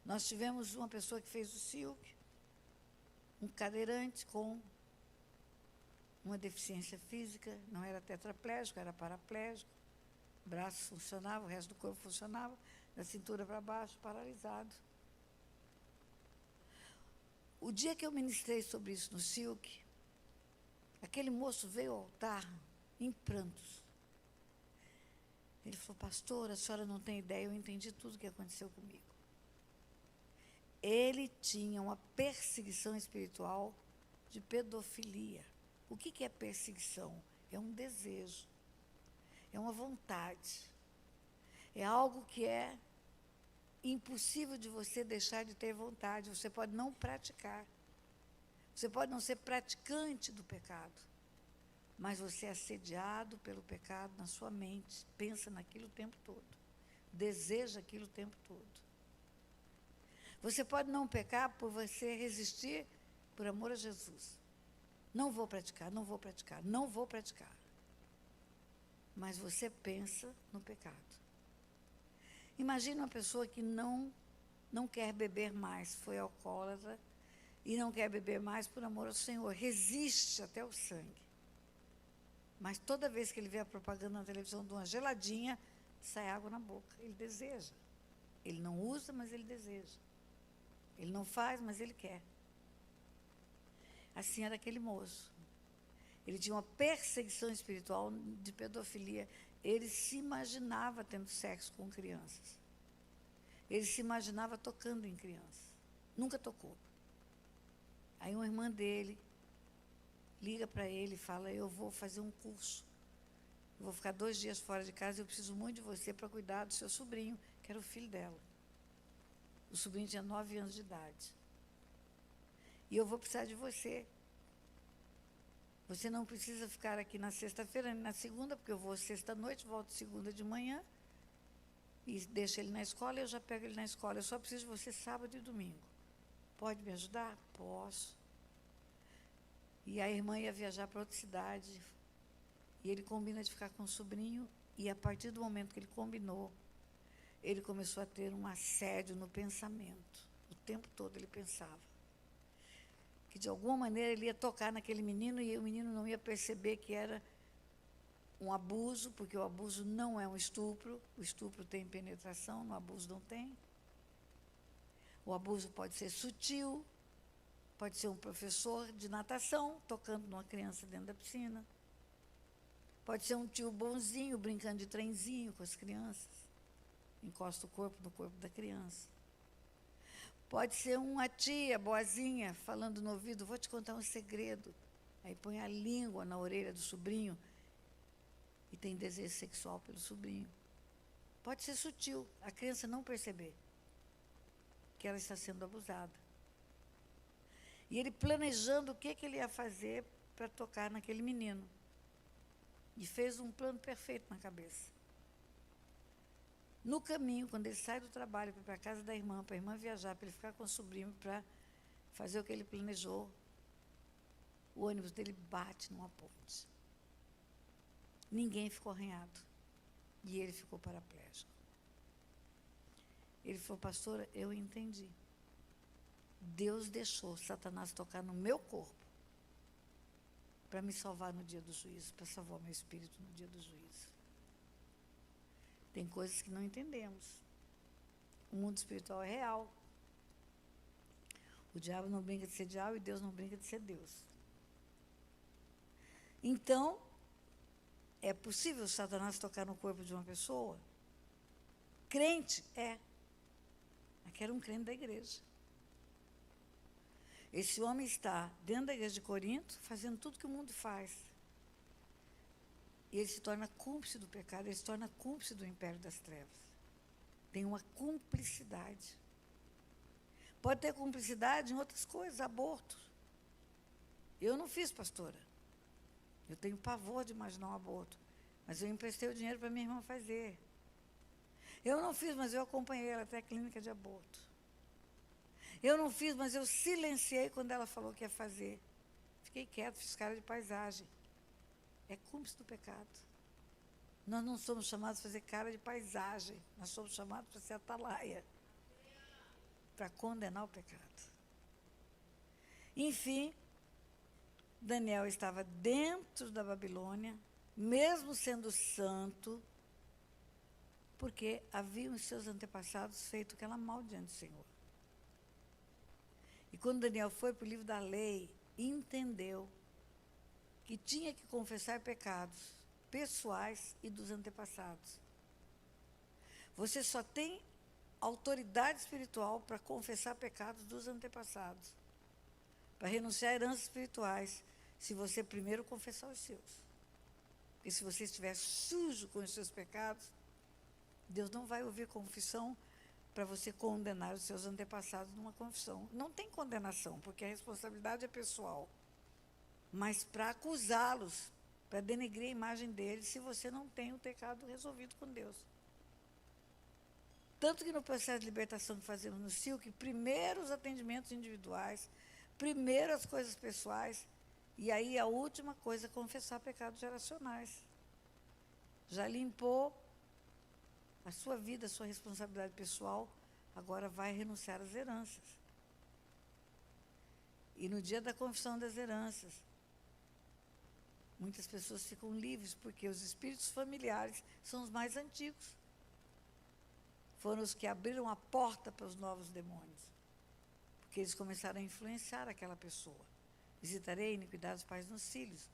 Nós tivemos uma pessoa que fez o SILC, um cadeirante com uma deficiência física, não era tetraplégico, era paraplégico, braços funcionavam, o resto do corpo funcionava, da cintura para baixo, paralisado. O dia que eu ministrei sobre isso no SILC, aquele moço veio ao altar em prantos. Ele falou: pastor, a senhora não tem ideia, eu entendi tudo o que aconteceu comigo. Ele tinha uma perseguição espiritual de pedofilia. O que é perseguição? É um desejo, é uma vontade, é algo que é impossível de você deixar de ter vontade. Você pode não praticar, você pode não ser praticante do pecado, mas você é assediado pelo pecado na sua mente, pensa naquilo o tempo todo, deseja aquilo o tempo todo. Você pode não pecar por você resistir por amor a Jesus. Não vou praticar, não vou praticar, não vou praticar. Mas você pensa no pecado. Imagina uma pessoa que não quer beber mais, foi alcoólatra, e não quer beber mais por amor ao Senhor, resiste até o sangue. Mas toda vez que ele vê a propaganda na televisão de uma geladinha, sai água na boca. Ele deseja. Ele não usa, mas ele deseja. Ele não faz, mas ele quer. Assim era aquele moço. Ele tinha uma perseguição espiritual de pedofilia. Ele se imaginava tendo sexo com crianças. Ele se imaginava tocando em crianças. Nunca tocou. Aí uma irmã dele liga para ele e fala: eu vou fazer um curso. Eu vou ficar 2 dias fora de casa, eu preciso muito de você para cuidar do seu sobrinho, que era o filho dela. O sobrinho tinha 9 anos de idade. E eu vou precisar de você. Você não precisa ficar aqui na sexta-feira nem na segunda, porque eu vou sexta-noite, volto segunda de manhã, e deixo ele na escola, eu já pego ele na escola. Eu só preciso de você sábado e domingo. Pode me ajudar? Posso. E a irmã ia viajar para outra cidade, e ele combina de ficar com o sobrinho, e a partir do momento que ele combinou, ele começou a ter um assédio no pensamento. O tempo todo ele pensava que, de alguma maneira, ele ia tocar naquele menino e o menino não ia perceber que era um abuso, porque o abuso não é um estupro. O estupro tem penetração, no abuso não tem. O abuso pode ser sutil, pode ser um professor de natação tocando numa criança dentro da piscina. Pode ser um tio bonzinho brincando de trenzinho com as crianças. Encosta o corpo no corpo da criança. Pode ser uma tia boazinha falando no ouvido: vou te contar um segredo. Aí põe a língua na orelha do sobrinho e tem desejo sexual pelo sobrinho. Pode ser sutil, a criança não perceber que ela está sendo abusada. E ele planejando o que ele ia fazer para tocar naquele menino. E fez um plano perfeito na cabeça. No caminho, quando ele sai do trabalho para ir para a casa da irmã, para a irmã viajar, para ele ficar com o sobrinho, para fazer o que ele planejou, o ônibus dele bate numa ponte. Ninguém ficou arranhado. E ele ficou paraplégico. Ele falou: pastora, eu entendi. Deus deixou Satanás tocar no meu corpo para me salvar no dia do juízo, para salvar meu espírito no dia do juízo. Tem coisas que não entendemos. O mundo espiritual é real. O diabo não brinca de ser diabo e Deus não brinca de ser Deus. Então, é possível Satanás tocar no corpo de uma pessoa? Crente? É. Aqui era um crente da igreja. Esse homem está dentro da igreja de Corinto, fazendo tudo que o mundo faz. E ele se torna cúmplice do pecado, ele se torna cúmplice do império das trevas. Tem uma cumplicidade. Pode ter cumplicidade em outras coisas, aborto. Eu não fiz, pastora. Eu tenho pavor de imaginar um aborto. Mas eu emprestei o dinheiro para minha irmã fazer. Eu não fiz, mas eu acompanhei ela até a clínica de aborto. Eu não fiz, mas eu silenciei quando ela falou que ia fazer. Fiquei quieto, fiz cara de paisagem. É cúmplice do pecado. Nós não somos chamados a fazer cara de paisagem. Nós somos chamados para ser atalaia. para condenar o pecado. Enfim, Daniel estava dentro da Babilônia, mesmo sendo santo, porque haviam os seus antepassados feito aquela mal diante do Senhor. E quando Daniel foi para o livro da lei, entendeu que tinha que confessar pecados pessoais e dos antepassados. Você só tem autoridade espiritual para confessar pecados dos antepassados, para renunciar a heranças espirituais, se você primeiro confessar os seus. Porque se você estiver sujo com os seus pecados, Deus não vai ouvir confissão para você condenar os seus antepassados numa confissão. Não tem condenação, porque a responsabilidade é pessoal. Mas para acusá-los, para denegrir a imagem deles, se você não tem o pecado resolvido com Deus. Tanto que no processo de libertação que fazemos no SILC, primeiro os atendimentos individuais, primeiro as coisas pessoais, e aí a última coisa é confessar pecados geracionais. Já limpou a sua vida, a sua responsabilidade pessoal, agora vai renunciar às heranças. E no dia da confissão das heranças, muitas pessoas ficam livres, porque os espíritos familiares são os mais antigos. Foram os que abriram a porta para os novos demônios, porque eles começaram a influenciar aquela pessoa. Visitarei a iniquidade dos pais nos filhos.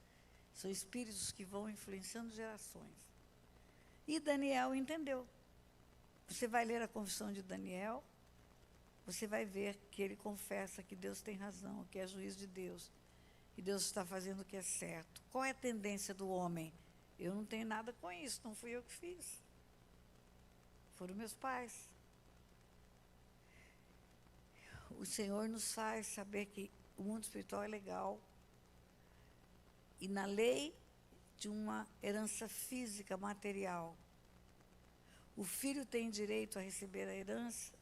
São espíritos que vão influenciando gerações. E Daniel entendeu. Você vai ler a confissão de Daniel, você vai ver que ele confessa que Deus tem razão, que é juiz de Deus, que Deus está fazendo o que é certo. Qual é a tendência do homem? Eu não tenho nada com isso, não fui eu que fiz. Foram meus pais. O Senhor nos faz saber que o mundo espiritual é legal. E na lei de uma herança física, material, o filho tem direito a receber a herança,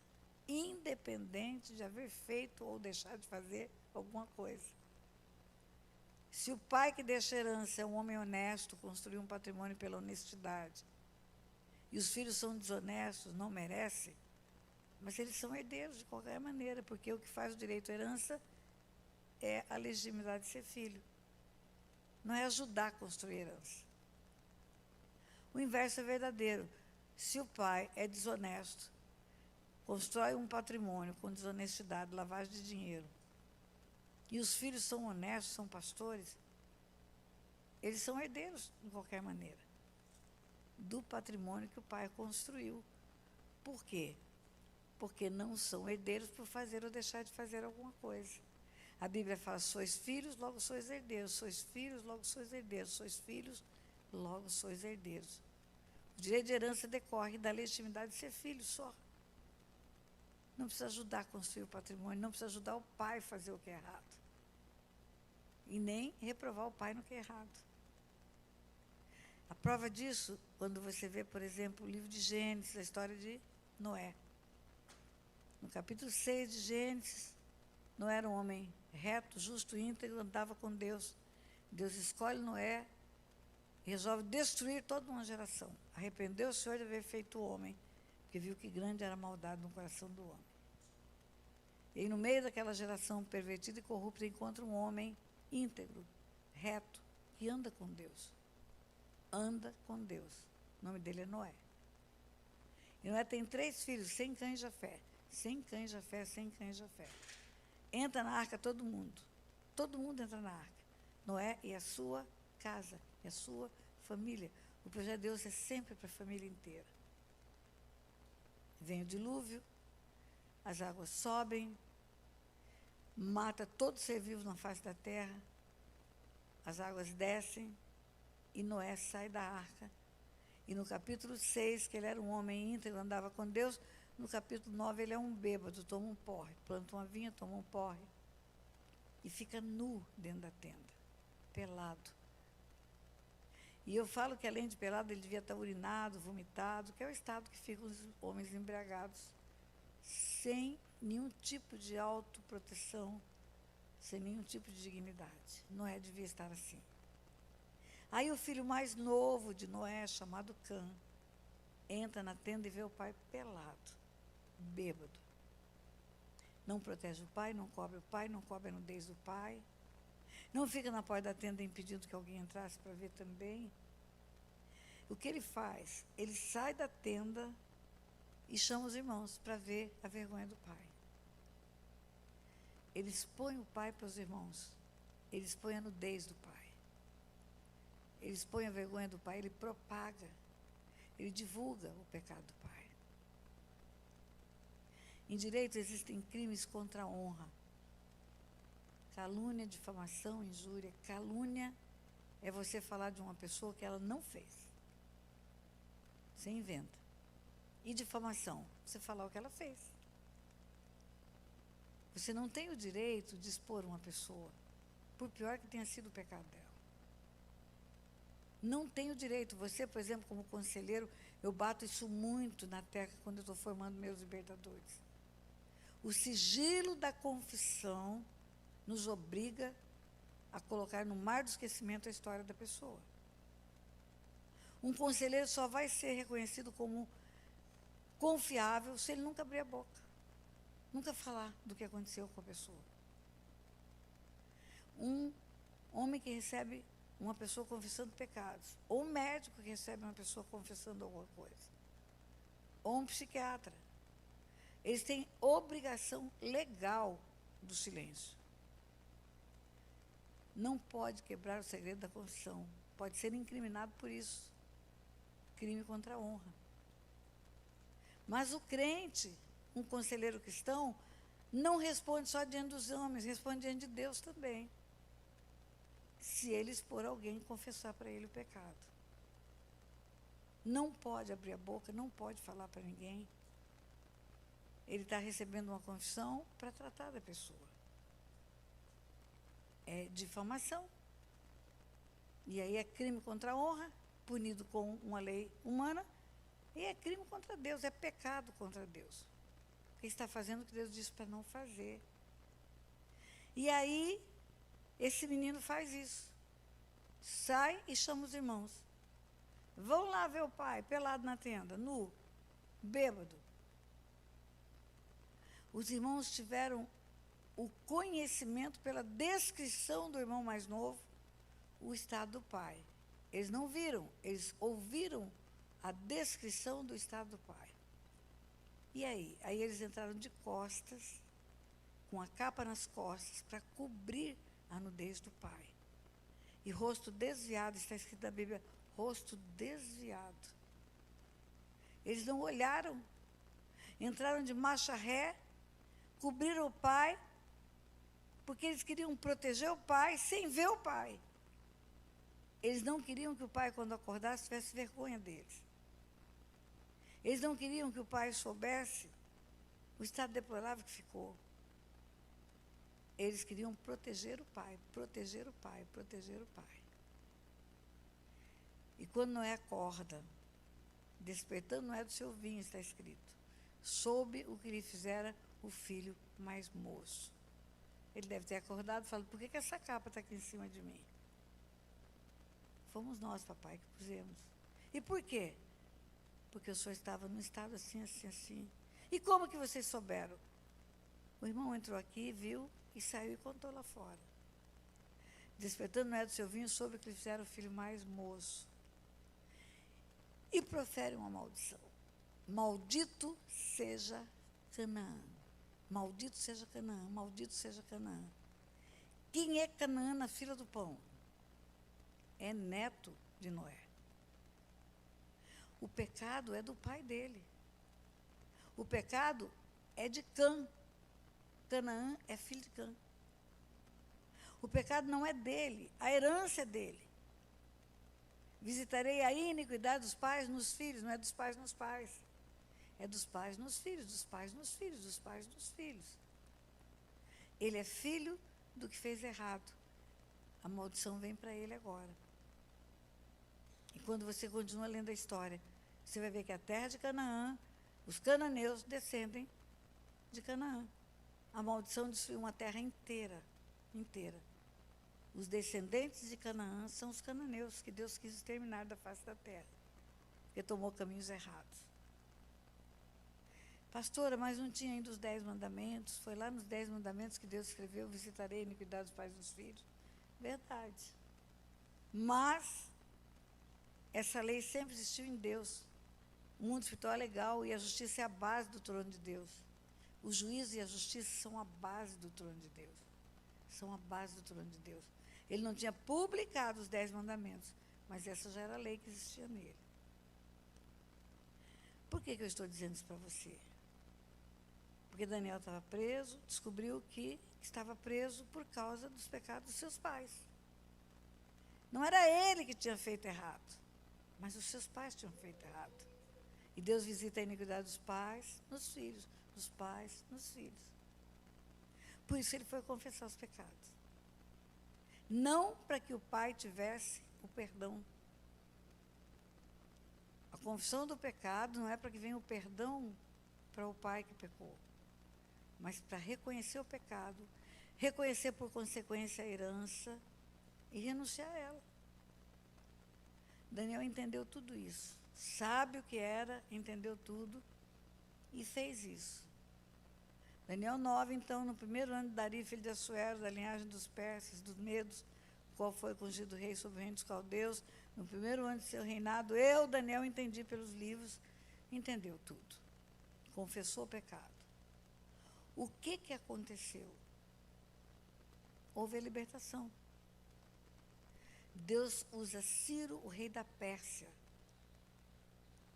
independente de haver feito ou deixar de fazer alguma coisa. Se o pai que deixa a herança é um homem honesto, construiu um patrimônio pela honestidade, e os filhos são desonestos, não merecem, mas eles são herdeiros de qualquer maneira, porque o que faz o direito à herança é a legitimidade de ser filho. Não é ajudar a construir a herança. O inverso é verdadeiro. Se o pai é desonesto, constrói um patrimônio com desonestidade, lavagem de dinheiro, e os filhos são honestos, são pastores, eles são herdeiros, de qualquer maneira, do patrimônio que o pai construiu. Por quê? Porque não são herdeiros por fazer ou deixar de fazer alguma coisa. A Bíblia fala, sois filhos, logo sois herdeiros. Sois filhos, logo sois herdeiros. Sois filhos, logo sois herdeiros. O direito de herança decorre da legitimidade de ser filho só. Não precisa ajudar a construir o patrimônio, não precisa ajudar o pai a fazer o que é errado. E nem reprovar o pai no que é errado. A prova disso, quando você vê, por exemplo, o livro de Gênesis, a história de Noé. No capítulo 6 de Gênesis, Noé era um homem reto, justo, íntegro, andava com Deus. Deus escolhe Noé e resolve destruir toda uma geração. Arrependeu o Senhor de haver feito o homem, porque viu que grande era a maldade no coração do homem. E aí, no meio daquela geração pervertida e corrupta, encontra um homem íntegro, reto, que anda com Deus. Anda com Deus. O nome dele é Noé. E Noé tem 3 filhos, Sem, Cã e Jafé. Sem Cã e Jafé, Sem, Cã e Jafé. Entra na arca todo mundo. Todo mundo entra na arca. Noé e a sua casa, e a sua família. O projeto de Deus é sempre para a família inteira. Vem o dilúvio, as águas sobem, mata todo ser vivo na face da terra, as águas descem, e Noé sai da arca. E no capítulo 6, que ele era um homem íntegro, andava com Deus, no capítulo 9 ele é um bêbado, toma um porre, planta uma vinha, toma um porre, e fica nu dentro da tenda, pelado. E eu falo que além de pelado, ele devia estar urinado, vomitado, que é o estado que ficam os homens embriagados, sem nenhum tipo de autoproteção, sem nenhum tipo de dignidade. Noé devia estar assim. Aí o filho mais novo de Noé, chamado Cã, entra na tenda e vê o pai pelado, bêbado. Não protege o pai, não cobre o pai, não cobre a nudez do pai. Não fica na porta da tenda impedindo que alguém entrasse para ver também. O que ele faz? Ele sai da tenda e chama os irmãos para ver a vergonha do pai. Ele expõe o pai para os irmãos. Ele expõe a nudez do pai. Ele expõe a vergonha do pai, ele propaga, ele divulga o pecado do pai. Em direito existem crimes contra a honra. Calúnia, difamação, injúria. Calúnia é você falar de uma pessoa que ela não fez. Você inventa. E difamação, você falar o que ela fez. Você não tem o direito de expor uma pessoa, por pior que tenha sido o pecado dela. Não tem o direito. Você, por exemplo, como conselheiro, eu bato isso muito na tecla quando eu estou formando meus libertadores. O sigilo da confissão nos obriga a colocar no mar do esquecimento a história da pessoa. Um conselheiro só vai ser reconhecido como confiável se ele nunca abrir a boca, nunca falar do que aconteceu com a pessoa. Um homem que recebe uma pessoa confessando pecados, ou um médico que recebe uma pessoa confessando alguma coisa, ou um psiquiatra, eles têm obrigação legal do silêncio. Não pode quebrar o segredo da confissão, pode ser incriminado por isso, crime contra a honra. Mas o crente, um conselheiro cristão, não responde só diante dos homens, responde diante de Deus também. Se ele expor alguém e confessar para ele o pecado. Não pode abrir a boca, não pode falar para ninguém. Ele está recebendo uma confissão para tratar da pessoa. É difamação. E aí é crime contra a honra, punido com uma lei humana, e é crime contra Deus, é pecado contra Deus. Porque está fazendo o que Deus disse para não fazer. E aí, esse menino faz isso. Sai e chama os irmãos. Vão lá ver o pai, pelado na tenda, nu, bêbado. Os irmãos tiveram o conhecimento pela descrição do irmão mais novo, o estado do pai. Eles não viram, eles ouviram a descrição do estado do pai. E aí? Aí eles entraram de costas, com a capa nas costas, para cobrir a nudez do pai. E rosto desviado, está escrito na Bíblia, rosto desviado. Eles não olharam, entraram de marcha ré, cobriram o pai, porque eles queriam proteger o pai sem ver o pai. Eles não queriam que o pai, quando acordasse, tivesse vergonha deles. Eles não queriam que o pai soubesse o estado deplorável que ficou. Eles queriam proteger o pai, proteger o pai, proteger o pai. E quando Noé acorda, despertando Noé do seu vinho, está escrito, soube o que lhe fizera o filho mais moço. Ele deve ter acordado e falado, por que essa capa está aqui em cima de mim? Fomos nós, papai, que pusemos. E por quê? Porque o senhor estava num estado assim, assim, assim. E como que vocês souberam? O irmão entrou aqui, viu, e saiu e contou lá fora. Despertando Noé do seu vinho, soube o que lhe fizeram o filho mais moço. E profere uma maldição. Maldito seja Canaã. Maldito seja Canaã, maldito seja Canaã. Quem é Canaã na fila do pão? É neto de Noé. O pecado é do pai dele. O pecado é de Cã. Canaã é filho de Cã. O pecado não é dele, a herança é dele. Visitarei a iniquidade dos pais nos filhos, não é dos pais nos pais. É dos pais nos filhos, dos pais nos filhos, dos pais nos filhos. Ele é filho do que fez errado. A maldição vem para ele agora. E quando você continua lendo a história, você vai ver que a terra de Canaã, os cananeus descendem de Canaã. A maldição destruiu uma terra inteira, inteira. Os descendentes de Canaã são os cananeus, que Deus quis exterminar da face da terra, porque tomou caminhos errados. Pastora, mas não tinha ainda os 10 mandamentos. Foi lá nos 10 mandamentos que Deus escreveu: visitarei a iniquidade dos pais e dos filhos. Verdade. Mas essa lei sempre existiu em Deus. O mundo espiritual é legal e a justiça é a base do trono de Deus. O juízo e a justiça são a base do trono de Deus. São a base do trono de Deus. Ele não tinha publicado os 10 mandamentos, mas essa já era a lei que existia nele. Por que eu estou dizendo isso para você? Porque Daniel estava preso, descobriu que estava preso por causa dos pecados dos seus pais. Não era ele que tinha feito errado, mas os seus pais tinham feito errado. E Deus visita a iniquidade dos pais nos filhos, dos pais nos filhos. Por isso ele foi confessar os pecados. Não para que o pai tivesse o perdão. A confissão do pecado não é para que venha o perdão para o pai que pecou, mas para reconhecer o pecado, reconhecer por consequência a herança e renunciar a ela. Daniel entendeu tudo isso, sabe o que era, entendeu tudo e fez isso. Daniel 9, então, no primeiro ano de Dario, filho de Assuero, da linhagem dos persas, dos medos, qual foi ungido rei sobre o reino dos caldeus, no primeiro ano de seu reinado, eu, Daniel, entendi pelos livros, entendeu tudo. Confessou o pecado. O que aconteceu? Houve a libertação. Deus usa Ciro, o rei da Pérsia,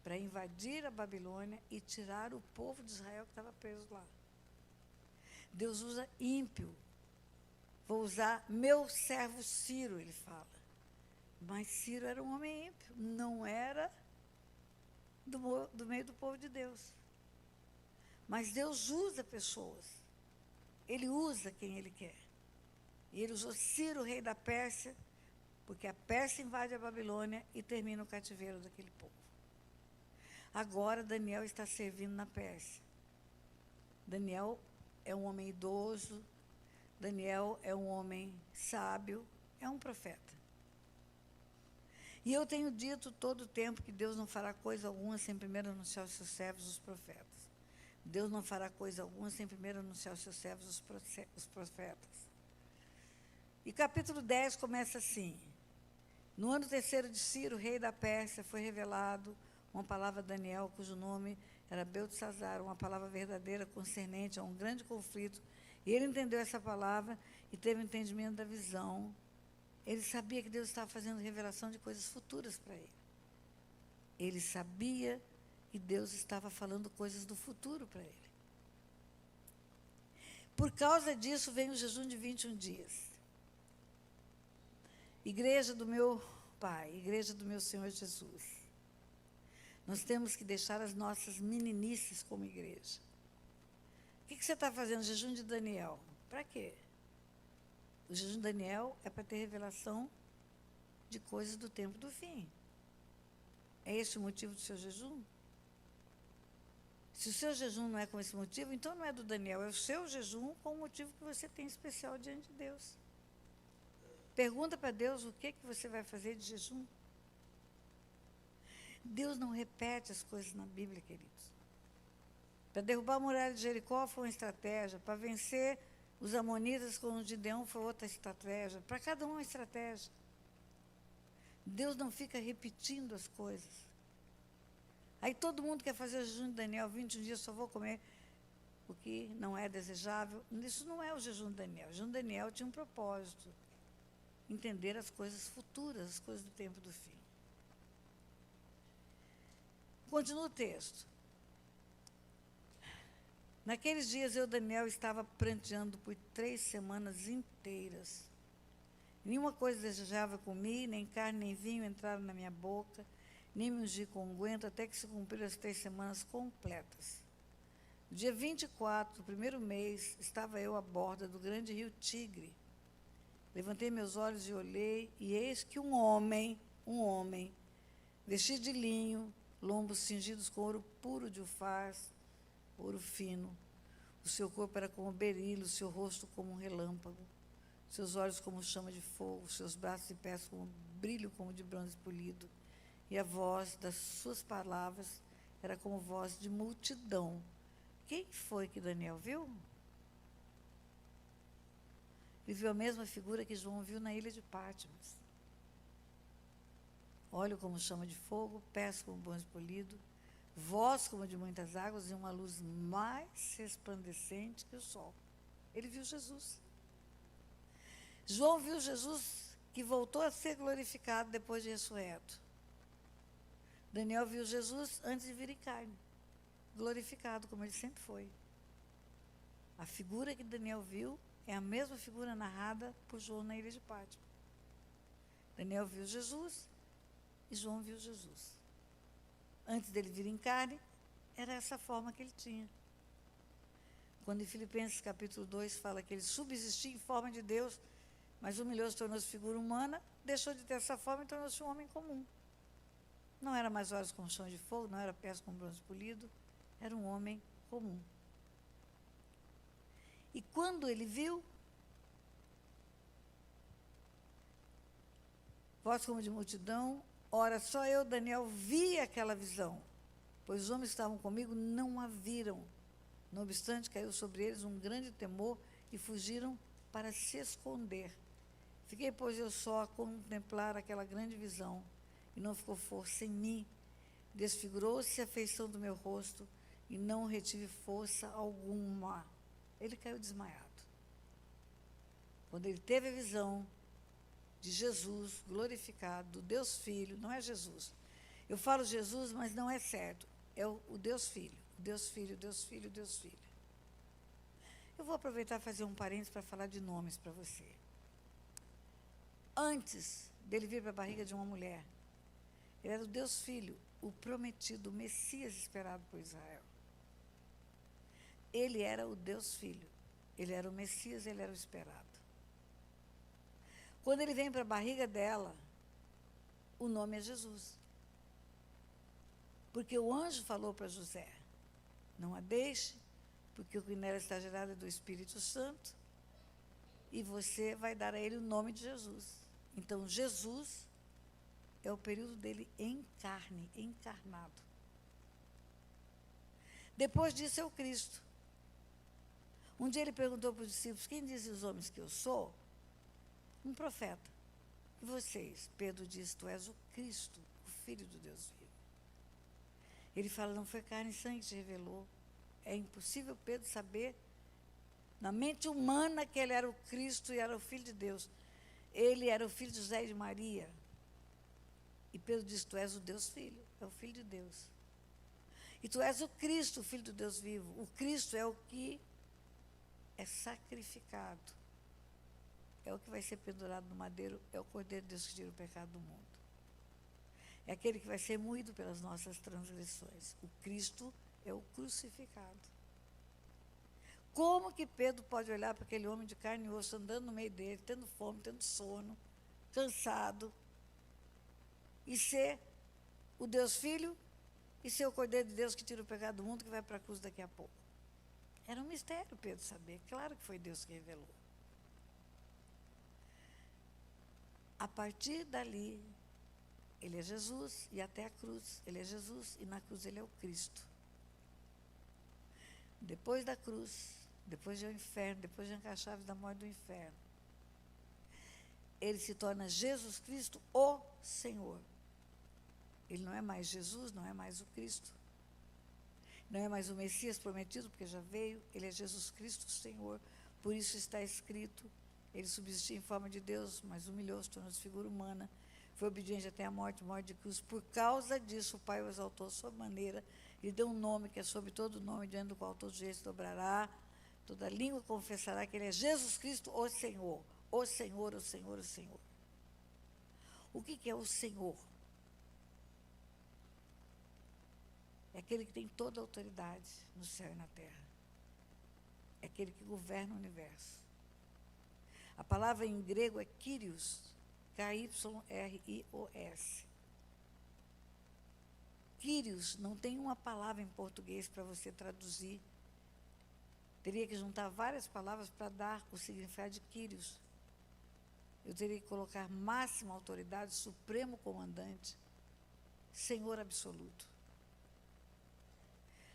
para invadir a Babilônia e tirar o povo de Israel que estava preso lá. Deus usa ímpio. Vou usar meu servo Ciro, ele fala. Mas Ciro era um homem ímpio, não era do meio do povo de Deus. Mas Deus usa pessoas. Ele usa quem ele quer. E ele usou Ciro, rei da Pérsia, porque a Pérsia invade a Babilônia e termina o cativeiro daquele povo. Agora Daniel está servindo na Pérsia. Daniel é um homem idoso, Daniel é um homem sábio, é um profeta. E eu tenho dito todo o tempo que Deus não fará coisa alguma sem primeiro anunciar aos seus servos, os profetas. Deus não fará coisa alguma sem primeiro anunciar aos seus servos, os profetas. E capítulo 10 começa assim: no ano terceiro de Ciro, rei da Pérsia, foi revelado uma palavra a Daniel, cujo nome era Beltesazar, uma palavra verdadeira concernente a um grande conflito. E ele entendeu essa palavra e teve o entendimento da visão. Ele sabia que Deus estava fazendo revelação de coisas futuras para ele. Ele sabia que Deus estava falando coisas do futuro para ele. Por causa disso, vem o jejum de 21 dias. Igreja do meu Pai, igreja do meu Senhor Jesus. Nós temos que deixar as nossas meninices como igreja. O que você está fazendo? Jejum de Daniel. Para quê? O jejum de Daniel é para ter revelação de coisas do tempo do fim. É esse o motivo do seu jejum? Se o seu jejum não é com esse motivo, então não é do Daniel, é o seu jejum com o motivo que você tem especial diante de Deus. Pergunta para Deus o que você vai fazer de jejum. Deus não repete as coisas na Bíblia, queridos. Para derrubar a muralha de Jericó foi uma estratégia, para vencer os amonitas com o Gideão foi outra estratégia, para cada um uma estratégia. Deus não fica repetindo as coisas. Aí todo mundo quer fazer o jejum de Daniel, 21 dias só vou comer o que não é desejável. Isso não é o jejum de Daniel. O jejum de Daniel tinha um propósito: entender as coisas futuras, as coisas do tempo do fim. Continua o texto. Naqueles dias eu, Daniel, estava pranteando por 3 semanas inteiras. Nenhuma coisa desejável comi, nem carne nem vinho entraram na minha boca, nem me ungi com unguento, até que se cumpriram as 3 semanas completas. No dia 24 do primeiro mês, estava eu à borda do grande rio Tigre. Levantei meus olhos e olhei, e eis que um homem, vestido de linho, lombos cingidos com ouro puro de Ufaz, ouro fino. O seu corpo era como berilo, o seu rosto como um relâmpago, seus olhos como chama de fogo, seus braços e pés como brilho como de bronze polido. E a voz das suas palavras era como voz de multidão, Quem foi que Daniel viu? Ele viu a mesma figura que João viu na ilha de Patmos. Olho como chama de fogo, pés como bronze polido, voz como de muitas águas e uma luz mais resplandecente que o sol. Ele viu Jesus. João viu Jesus que voltou a ser glorificado depois de ressurreto. Daniel viu Jesus antes de vir em carne, glorificado como ele sempre foi. A figura que Daniel viu é a mesma figura narrada por João na ilha de Patmos. Daniel viu Jesus e João viu Jesus. Antes dele vir em carne, era essa forma que ele tinha. Quando em Filipenses capítulo 2 fala que ele subsistia em forma de Deus, mas humilhou-se, tornou-se figura humana, deixou de ter essa forma e tornou-se um homem comum. Não era mais olhos como chão de fogo, não era pés com bronze polido, era um homem comum. E quando ele viu, voz como de multidão, ora, só eu, Daniel, vi aquela visão, pois os homens que estavam comigo não a viram. Não obstante, caiu sobre eles um grande temor e fugiram para se esconder. Fiquei, pois, eu só a contemplar aquela grande visão, e não ficou força em mim. Desfigurou-se a feição do meu rosto, e não retive força alguma. Ele caiu desmaiado. Quando ele teve a visão de Jesus glorificado, do Deus Filho, não é Jesus. Eu falo Jesus, mas não é certo. É o Deus Filho, Deus Filho, Deus Filho, Deus Filho. Eu vou aproveitar e fazer um parênteses para falar de nomes para você. Antes dele vir para a barriga de uma mulher, ele era o Deus Filho, o prometido, o Messias esperado por Israel. Ele era o Deus Filho, ele era o Messias, ele era o esperado. Quando ele vem para a barriga dela, o nome é Jesus. Porque o anjo falou para José, não a deixe, porque o que nela está gerado é do Espírito Santo, e você vai dar a ele o nome de Jesus. Então, Jesus é o período dele em carne, encarnado. Depois disso é o Cristo. Um dia ele perguntou para os discípulos, quem dizem os homens que eu sou? Um profeta. E vocês? Pedro disse, tu és o Cristo, o Filho do Deus vivo. Ele fala, não foi carne e sangue que te revelou. É impossível Pedro saber, na mente humana, que ele era o Cristo e era o Filho de Deus. Ele era o filho de José e de Maria. E Pedro disse, tu és o Deus Filho, é o Filho de Deus. E tu és o Cristo, o Filho do Deus vivo. O Cristo é o que é sacrificado. É o que vai ser pendurado no madeiro, é o Cordeiro de Deus que tira o pecado do mundo. É aquele que vai ser moído pelas nossas transgressões. O Cristo é o crucificado. Como que Pedro pode olhar para aquele homem de carne e osso andando no meio dele, tendo fome, tendo sono, cansado, e ser o Deus Filho e ser o Cordeiro de Deus que tira o pecado do mundo, que vai para a cruz daqui a pouco? Era um mistério Pedro saber. Claro que foi Deus que revelou. A partir dali, ele é Jesus, e até a cruz, ele é Jesus, e na cruz ele é o Cristo. Depois da cruz, depois do inferno, depois de arrancar as chaves da morte do inferno, ele se torna Jesus Cristo, o Senhor. Ele não é mais Jesus, não é mais o Cristo, não é mais o Messias prometido, porque já veio, ele é Jesus Cristo, o Senhor. Por isso está escrito, ele subsistia em forma de Deus, mas humilhou-se, tornou-se figura humana, foi obediente até a morte, morte de cruz. Por causa disso, o Pai o exaltou sob maneira, lhe deu um nome que é sobre todo nome, diante do qual todo joelho se dobrará, toda língua confessará que ele é Jesus Cristo, o Senhor. O Senhor, o Senhor, o Senhor. O que é o Senhor? É aquele que tem toda a autoridade no céu e na terra. É aquele que governa o universo. A palavra em grego é Kyrios, K-Y-R-I-O-S. Kyrios, não tem uma palavra em português para você traduzir. Teria que juntar várias palavras para dar o significado de Kyrios. Eu teria que colocar máxima autoridade, supremo comandante, Senhor absoluto.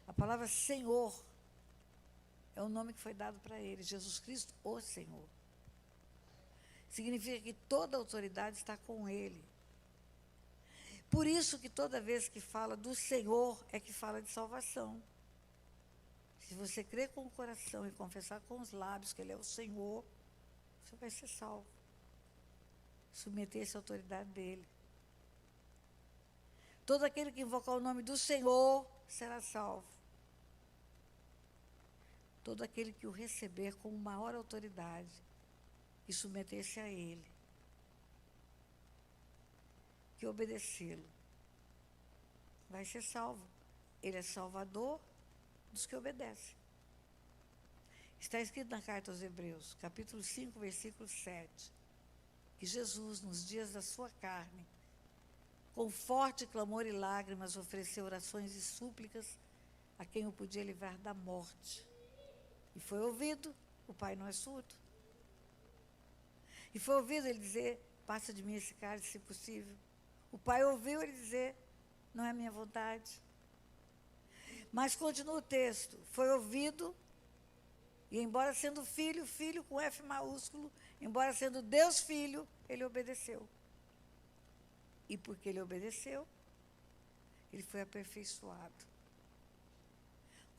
A palavra Senhor É o nome que foi dado para ele, Jesus Cristo, o Senhor. Significa que toda autoridade está com ele. Por isso que toda vez que fala do Senhor, é que fala de salvação. Se você crer com o coração e confessar com os lábios que ele é o Senhor, você vai ser salvo. Submeter-se à autoridade dele. Todo aquele que invocar o nome do Senhor será salvo. Todo aquele que o receber com maior autoridade e submeter-se a ele, que obedecê-lo, vai ser salvo. Ele é salvador dos que obedecem. Está escrito na carta aos Hebreus, capítulo 5, versículo 7, que Jesus, nos dias da sua carne, com forte clamor e lágrimas, ofereceu orações e súplicas a quem o podia livrar da morte. E foi ouvido, o Pai não é surdo. E foi ouvido ele dizer, passa de mim esse cálice, se possível. O Pai ouviu ele dizer, não é a minha vontade. Mas continua o texto, foi ouvido, e embora sendo filho, filho com F maiúsculo, embora sendo Deus filho, ele obedeceu. E porque ele obedeceu, ele foi aperfeiçoado.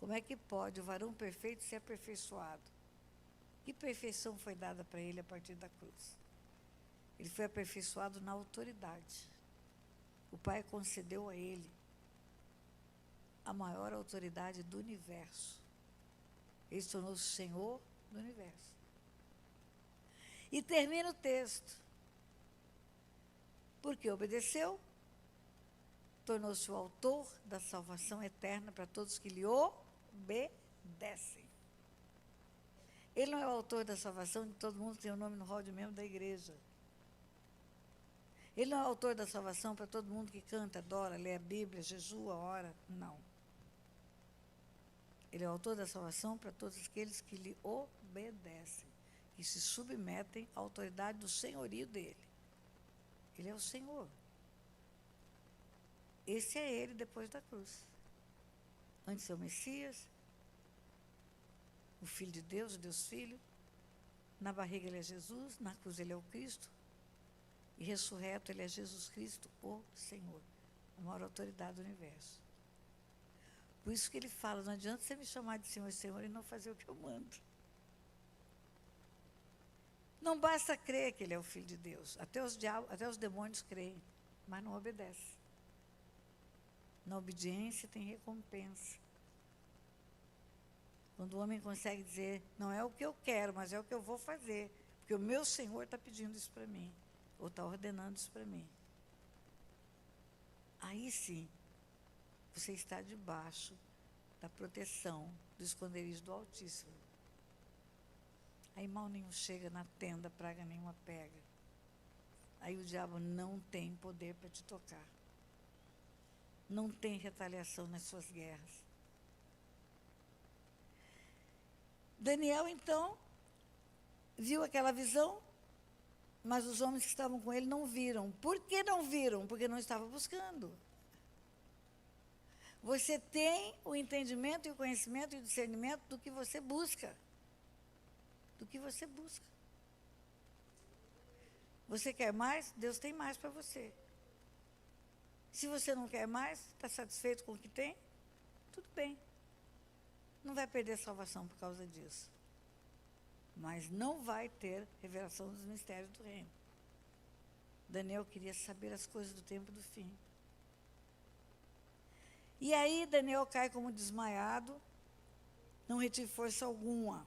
Como é que pode o varão perfeito ser aperfeiçoado? Que perfeição foi dada para ele a partir da cruz? Ele foi aperfeiçoado na autoridade. O Pai concedeu a ele a maior autoridade do universo. Ele se tornou o Senhor do universo. E termina o texto. Porque obedeceu, tornou-se o autor da salvação eterna para todos que lhe obedecem. Ele não é o autor da salvação de todo mundo que tem o nome no hall de membro da igreja. Ele não é o autor da salvação para todo mundo que canta, adora, lê a Bíblia, jejua, ora. Não. Ele é o autor da salvação para todos aqueles que lhe obedecem, que se submetem à autoridade do senhorio dele. Ele é o Senhor. Esse é ele depois da cruz. Antes é o Messias, o Filho de Deus, o Deus Filho. Na barriga ele é Jesus, na cruz ele é o Cristo. E ressurreto ele é Jesus Cristo, o Senhor. A maior autoridade do universo. Por isso que ele fala, não adianta você me chamar de Senhor e Senhor e não fazer o que eu mando. Não basta crer que ele é o Filho de Deus. Até os demônios creem, mas não obedecem. Na obediência tem recompensa. Quando o homem consegue dizer, não é o que eu quero, mas é o que eu vou fazer, porque o meu Senhor está pedindo isso para mim, ou está ordenando isso para mim. Aí sim, você está debaixo da proteção, do esconderijo do Altíssimo. Aí mal nenhum chega na tenda, praga nenhuma pega. Aí o diabo não tem poder para te tocar. Não tem retaliação nas suas guerras. Daniel, então, viu aquela visão, mas os homens que estavam com ele não viram. Por que não viram? Porque não estavam buscando. Você tem o entendimento e o conhecimento e o discernimento do que você busca. Do que você busca. Você quer mais? Deus tem mais para você. Se você não quer mais, está satisfeito com o que tem? Tudo bem. Não vai perder a salvação por causa disso. Mas não vai ter revelação dos mistérios do reino. Daniel queria saber as coisas do tempo do fim. E aí Daniel cai como desmaiado, não retive força alguma.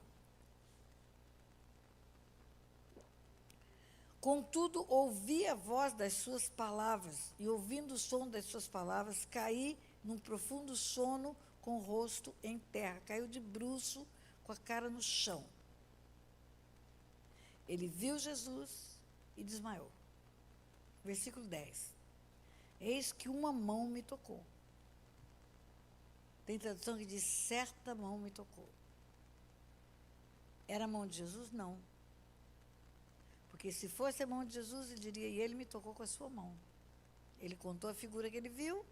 Contudo, ouvi a voz das suas palavras, e ouvindo o som das suas palavras, caí num profundo sono com o rosto em terra. Caiu de bruço, com a cara no chão. Ele viu Jesus e desmaiou. Versículo 10. Eis que uma mão me tocou. Tem tradução que diz, certa mão me tocou. Era a mão de Jesus? Não. Porque se fosse a mão de Jesus, ele diria, e ele me tocou com a sua mão. Ele contou a figura que ele viu,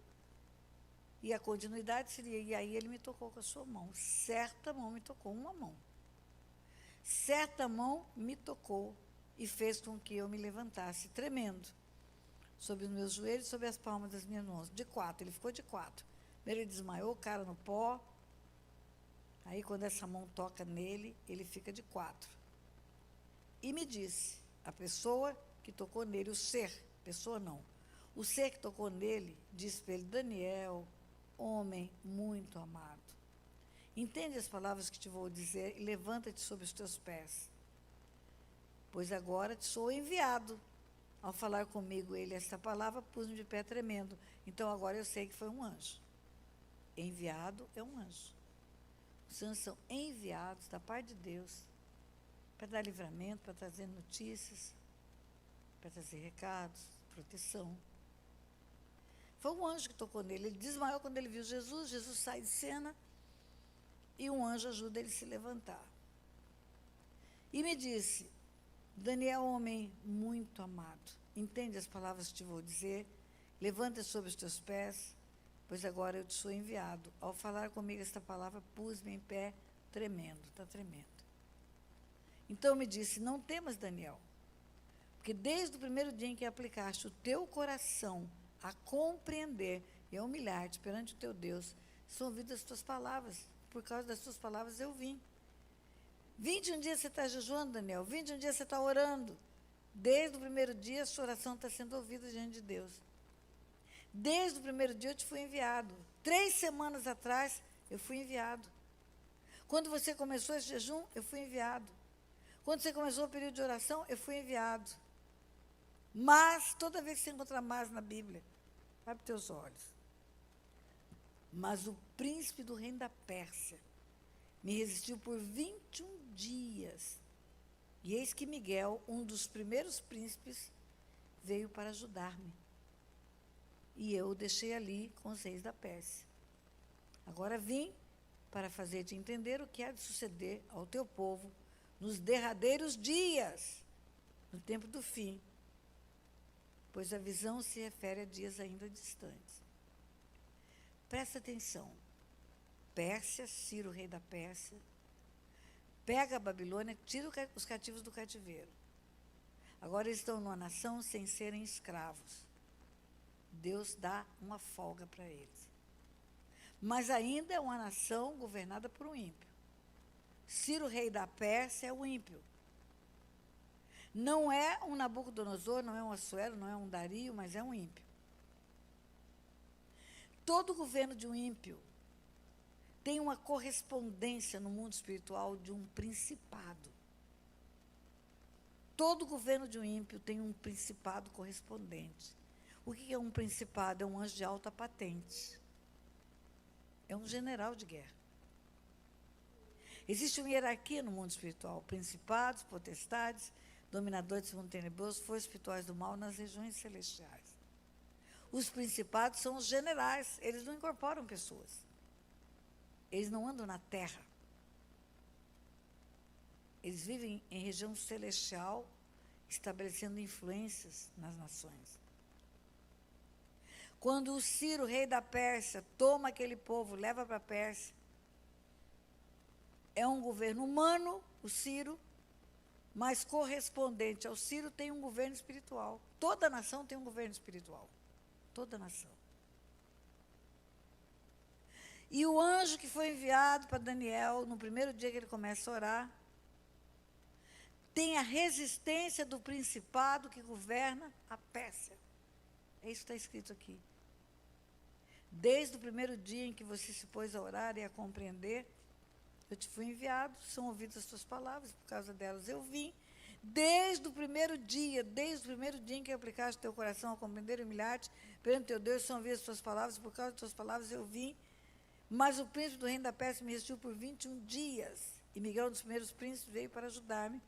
E a continuidade seria, e aí ele me tocou com a sua mão. Certa mão me tocou, uma mão. Certa mão me tocou e fez com que eu me levantasse, tremendo, sobre os meus joelhos, sobre as palmas das minhas mãos. De 4, ele ficou de 4. Primeiro ele desmaiou, cara no pó. Aí, quando essa mão toca nele, ele fica de 4. E me disse, a pessoa que tocou nele, o ser, pessoa não, o ser que tocou nele, disse para ele, Daniel, homem muito amado, entende as palavras que te vou dizer e levanta-te sobre os teus pés, pois agora te sou enviado. Ao falar comigo ele essa palavra, pus-me de pé tremendo. Então, agora eu sei que foi um anjo. Enviado é um anjo. Os anjos são enviados da parte de Deus para dar livramento, para trazer notícias, para trazer recados, proteção. Foi um anjo que tocou nele. Ele desmaiou quando ele viu Jesus. Jesus sai de cena e um anjo ajuda ele a se levantar. E me disse, Daniel, homem muito amado, entende as palavras que te vou dizer? Levanta sobre os teus pés, pois agora eu te sou enviado. Ao falar comigo esta palavra, pus-me em pé, tremendo, está tremendo. Então me disse, não temas, Daniel, porque desde o primeiro dia em que aplicaste o teu coração a compreender e a humilhar-te perante o teu Deus, são ouvidas as tuas palavras. Por causa das tuas palavras eu vim. 21 dias você está jejuando, Daniel, 21 dias você está orando. Desde o primeiro dia, a sua oração está sendo ouvida diante de Deus. Desde o primeiro dia eu te fui enviado. 3 semanas atrás, eu fui enviado. Quando você começou esse jejum, eu fui enviado. Quando você começou o período de oração, eu fui enviado. Mas, toda vez que você encontrar mas na Bíblia, abre teus olhos. Mas o príncipe do reino da Pérsia me resistiu por 21 dias. E eis que Miguel, um dos primeiros príncipes, veio para ajudar-me. E eu o deixei ali com os reis da Pérsia. Agora vim para fazer-te entender o que há de suceder ao teu povo nos derradeiros dias, no tempo do fim, pois a visão se refere a dias ainda distantes. Presta atenção. Pérsia, Ciro, rei da Pérsia, pega a Babilônia, tira os cativos do cativeiro. Agora eles estão numa nação sem serem escravos. Deus dá uma folga para eles. Mas ainda é uma nação governada por um ímpio. Ciro, rei da Pérsia, é o ímpio. Não é um Nabucodonosor, não é um Assuero, não é um Dario, mas é um ímpio. Todo governo de um ímpio tem uma correspondência no mundo espiritual de um principado. Todo governo de um ímpio tem um principado correspondente. O que é um principado? É um anjo de alta patente. É um general de guerra. Existe uma hierarquia no mundo espiritual. Principados, potestades, dominadores desse mundo tenebroso, forças espirituais do mal nas regiões celestiais. Os principados são os generais. Eles não incorporam pessoas. Eles não andam na terra. Eles vivem em região celestial, estabelecendo influências nas nações. Quando o Ciro, rei da Pérsia, toma aquele povo, leva para a Pérsia, é um governo humano, o Ciro, mas correspondente ao Ciro tem um governo espiritual. Toda nação tem um governo espiritual. Toda nação. E o anjo que foi enviado para Daniel, no primeiro dia que ele começa a orar, tem a resistência do principado que governa a Pérsia. É isso que está escrito aqui. Desde o primeiro dia em que você se pôs a orar e a compreender, eu te fui enviado, são ouvidas as tuas palavras, por causa delas eu vim. Desde o primeiro dia em que aplicaste o teu coração a compreender e humilhar-te, perante teu Deus, são ouvidas as tuas palavras, por causa das tuas palavras eu vim. Mas o príncipe do reino da Pérsia me resistiu por 21 dias. E Miguel, um dos primeiros príncipes, veio para ajudar-me.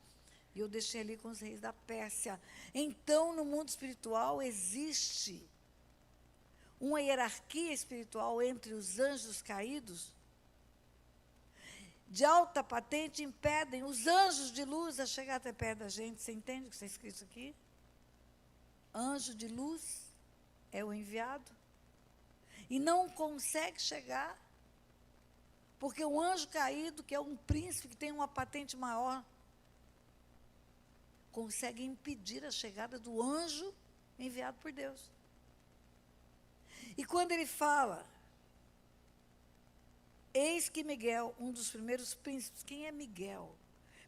E eu deixei ali com os reis da Pérsia. Então, no mundo espiritual, existe uma hierarquia espiritual entre os anjos caídos, de alta patente, impedem os anjos de luz a chegar até perto da gente. Você entende o que está escrito aqui? Anjo de luz é o enviado. e não consegue chegar, porque o anjo caído, que é um príncipe que tem uma patente maior, consegue impedir a chegada do anjo enviado por Deus. E quando ele fala, eis que Miguel, um dos primeiros príncipes, quem é Miguel?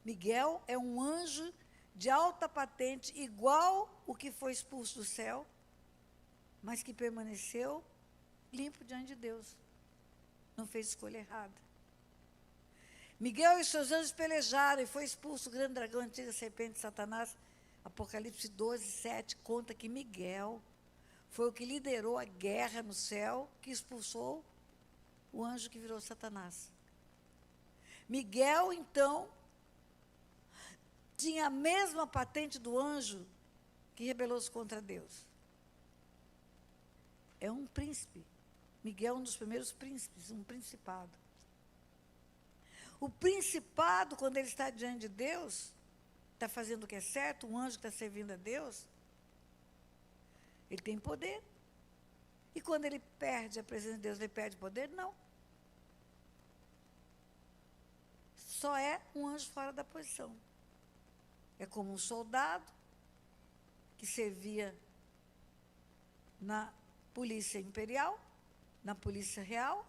Miguel é um anjo de alta patente, igual o que foi expulso do céu, mas que permaneceu limpo diante de Deus. Não fez escolha errada. Miguel e seus anjos pelejaram e foi expulso o grande dragão, a antiga serpente, Satanás. Apocalipse 12, 7 conta que Miguel foi o que liderou a guerra no céu, que expulsou o anjo que virou Satanás. Miguel, então, tinha a mesma patente do anjo que rebelou-se contra Deus. É um príncipe. Miguel é um dos primeiros príncipes, um principado. O principado, quando ele está diante de Deus, está fazendo o que é certo, um anjo que está servindo a Deus, ele tem poder. E quando ele perde a presença de Deus, ele perde poder? Não. Só é um anjo fora da posição. É como um soldado que servia na polícia imperial, na polícia real,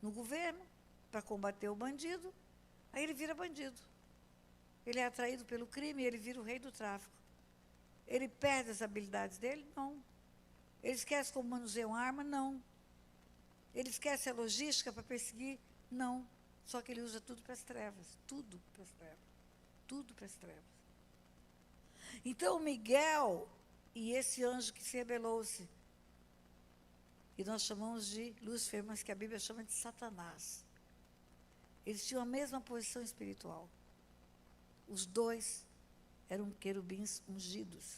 no governo, para combater o bandido. Aí ele vira bandido. Ele é atraído pelo crime e ele vira o rei do tráfico. Ele perde as habilidades dele? Não. Ele esquece como manusear uma arma? Não. Ele esquece a logística para perseguir? Não. Só que ele usa tudo para as trevas. Tudo para as trevas. Tudo para as trevas. Então, Miguel e esse anjo que se rebelou-se, e nós chamamos de Lúcifer, mas que a Bíblia chama de Satanás. Eles tinham a mesma posição espiritual. Os dois eram querubins ungidos.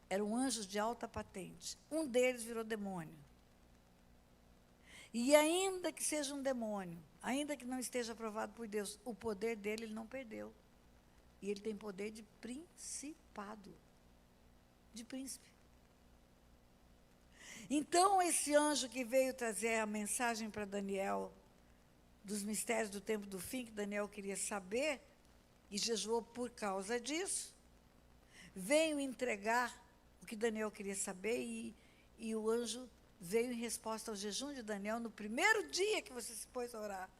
Eram anjos de alta patente. Um deles virou demônio. E ainda que seja um demônio, ainda que não esteja aprovado por Deus, o poder dele ele não perdeu. E ele tem poder de principado, de príncipe. Então, esse anjo que veio trazer a mensagem para Daniel, dos mistérios do tempo do fim, que Daniel queria saber, e jejuou por causa disso, veio entregar o que Daniel queria saber, e o anjo veio em resposta ao jejum de Daniel. No primeiro dia que você se pôs a orar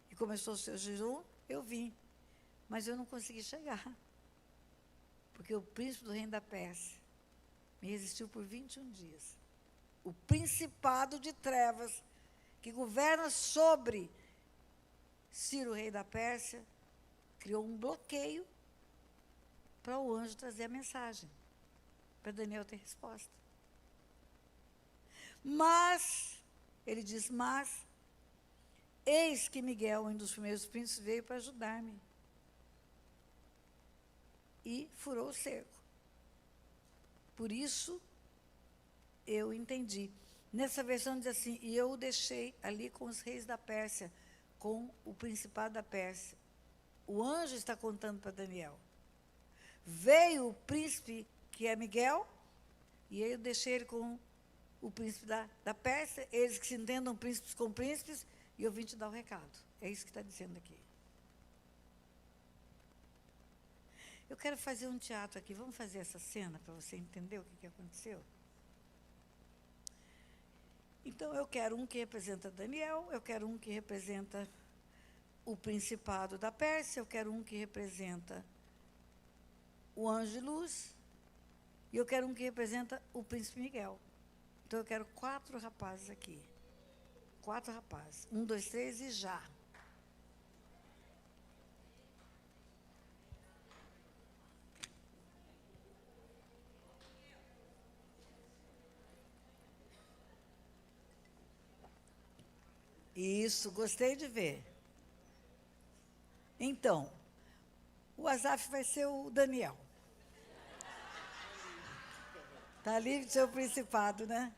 e começou o seu jejum, eu vim, mas eu não consegui chegar, porque o príncipe do reino da Pérsia me resistiu por 21 dias. O principado de trevas que governa sobre Ciro, rei da Pérsia, criou um bloqueio para o anjo trazer a mensagem, para Daniel ter resposta. Mas, ele diz, mas, eis que Miguel, um dos primeiros príncipes, veio para ajudar-me. E furou o cerco. Por isso, eu entendi. Nessa versão diz assim, e eu o deixei ali com os reis da Pérsia, com o principado da Pérsia. O anjo está contando para Daniel. Veio o príncipe, que é Miguel, e eu deixei ele com o príncipe da Pérsia, eles que se entendam príncipes com príncipes, e eu vim te dar o recado. É isso que está dizendo aqui. Eu quero fazer um teatro aqui. Vamos fazer essa cena para você entender o que aconteceu? Então, eu quero um que representa Daniel, eu quero um que representa o principado da Pérsia, eu quero um que representa o anjo de luz, e eu quero um que representa o príncipe Miguel. Então, eu quero 4 rapazes aqui. 4 rapazes. 1, 2, 3 e já. Isso, gostei de ver. Então, o Asaf vai ser o Daniel. Está livre de ser o principado, né?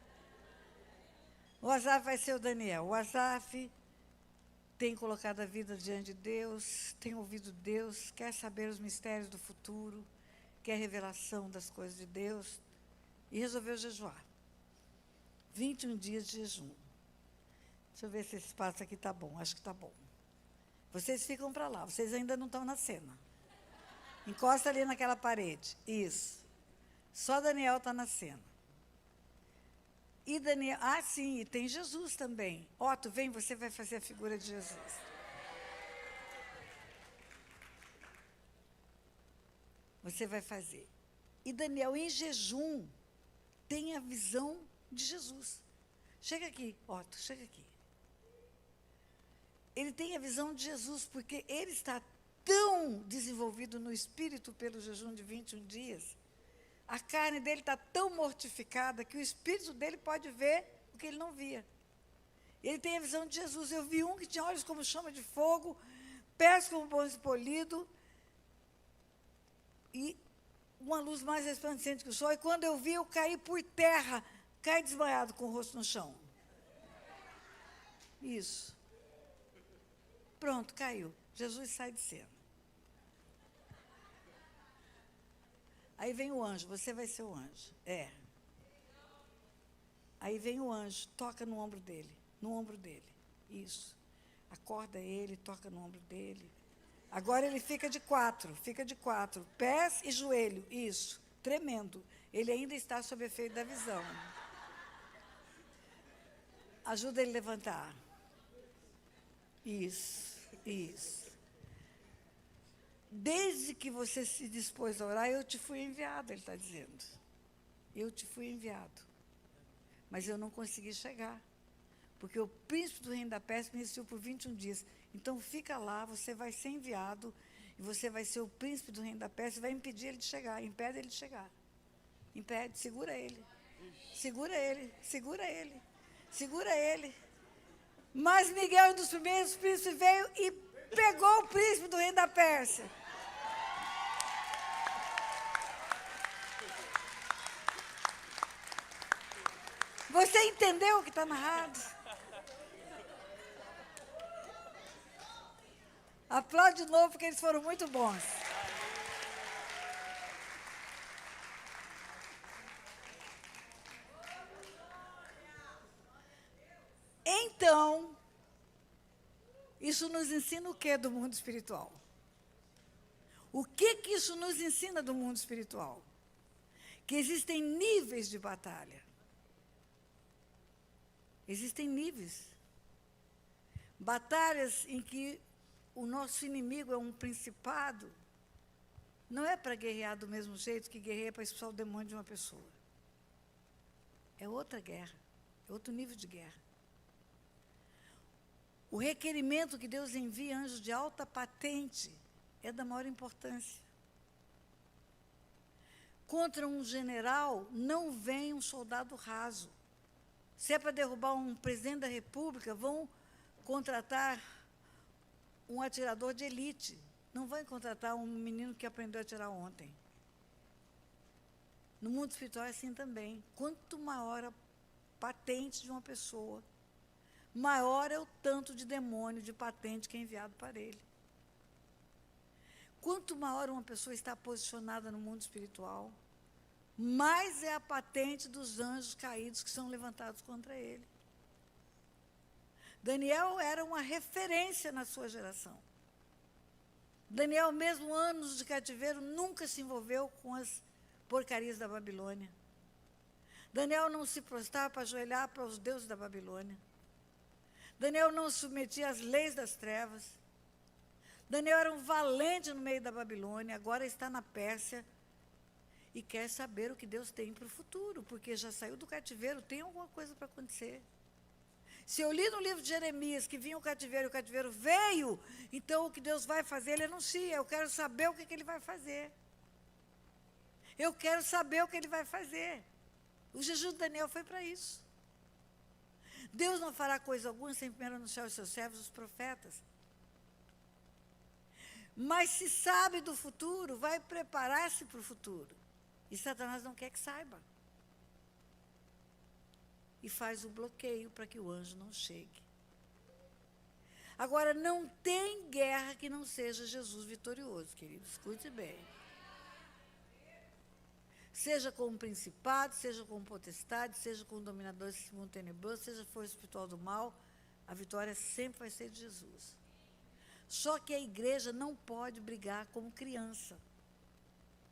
O Asaf vai ser o Daniel. O Asaf tem colocado a vida diante de Deus, tem ouvido Deus, quer saber os mistérios do futuro, quer revelação das coisas de Deus, e resolveu jejuar. 21 dias de jejum. Deixa eu ver se esse espaço aqui está bom. Acho que está bom. Vocês ficam para lá. Vocês ainda não estão na cena. Encosta ali naquela parede. Isso. Só Daniel está na cena. E Daniel... Ah, sim, e tem Jesus também. Otto, vem, você vai fazer a figura de Jesus. Você vai fazer. E Daniel, em jejum, tem a visão de Jesus. Chega aqui, Otto, chega aqui. Ele tem a visão de Jesus, porque ele está tão desenvolvido no espírito pelo jejum de 21 dias, a carne dele está tão mortificada que o espírito dele pode ver o que ele não via. Ele tem a visão de Jesus. Eu vi um que tinha olhos como chama de fogo, pés como bronze polido, e uma luz mais resplandecente que o sol. E quando eu vi, eu caí por terra, caí desmaiado com o rosto no chão. Isso. Pronto, caiu. Jesus sai de cena. Aí vem o anjo, você vai ser o anjo. É. Aí vem o anjo, toca no ombro dele. Isso. Acorda ele, toca no ombro dele. Agora ele fica de quatro. Pés e joelho, isso. Tremendo. Ele ainda está sob efeito da visão. Ajuda ele a levantar. Isso. Desde que você se dispôs a orar, eu te fui enviado, ele está dizendo. Eu te fui enviado. Mas eu não consegui chegar. Porque o príncipe do reino da Pérsia me resistiu por 21 dias. Então, fica lá, você vai ser enviado, e você vai ser o príncipe do reino da Pérsia, e vai impedir ele de chegar. Impede ele de chegar. Impede, segura ele. Mas Miguel, um dos primeiros príncipes, veio e pegou o príncipe do reino da Pérsia. Você entendeu o que está narrado? Aplaude de novo, porque eles foram muito bons. Então, isso nos ensina o que do mundo espiritual? O que isso nos ensina do mundo espiritual? Que existem níveis de batalha. Existem níveis. Batalhas em que o nosso inimigo é um principado, não é para guerrear do mesmo jeito que guerreia para expulsar o demônio de uma pessoa. É outra guerra, é outro nível de guerra. O requerimento que Deus envia anjos de alta patente é da maior importância. Contra um general não vem um soldado raso. Se é para derrubar um presidente da República, vão contratar um atirador de elite. Não vai contratar um menino que aprendeu a atirar ontem. No mundo espiritual é assim também. Quanto maior a patente de uma pessoa, maior é o tanto de demônio, de patente que é enviado para ele. Quanto maior uma pessoa está posicionada no mundo espiritual, mais é a patente dos anjos caídos que são levantados contra ele. Daniel era uma referência na sua geração. Daniel, mesmo anos de cativeiro, nunca se envolveu com as porcarias da Babilônia. Daniel não se prostrava para ajoelhar para os deuses da Babilônia. Daniel não se submetia às leis das trevas. Daniel era um valente no meio da Babilônia, agora está na Pérsia e quer saber o que Deus tem para o futuro, porque já saiu do cativeiro, tem alguma coisa para acontecer. Se eu li no livro de Jeremias que vinha o cativeiro veio, então o que Deus vai fazer, ele anuncia. Eu quero saber o que ele vai fazer. Eu quero saber o que ele vai fazer. O jejum de Daniel foi para isso. Deus não fará coisa alguma sem primeiro anunciar os seus servos, os profetas. Mas se sabe do futuro, vai preparar-se para o futuro. E Satanás não quer que saiba. E faz o bloqueio para que o anjo não chegue. Agora, não tem guerra que não seja Jesus vitorioso, queridos. Escute bem. seja com um principado, seja com potestade, seja com dominadores desse mundo tenebroso, seja força espiritual do mal, a vitória sempre vai ser de Jesus. Só que a igreja não pode brigar como criança,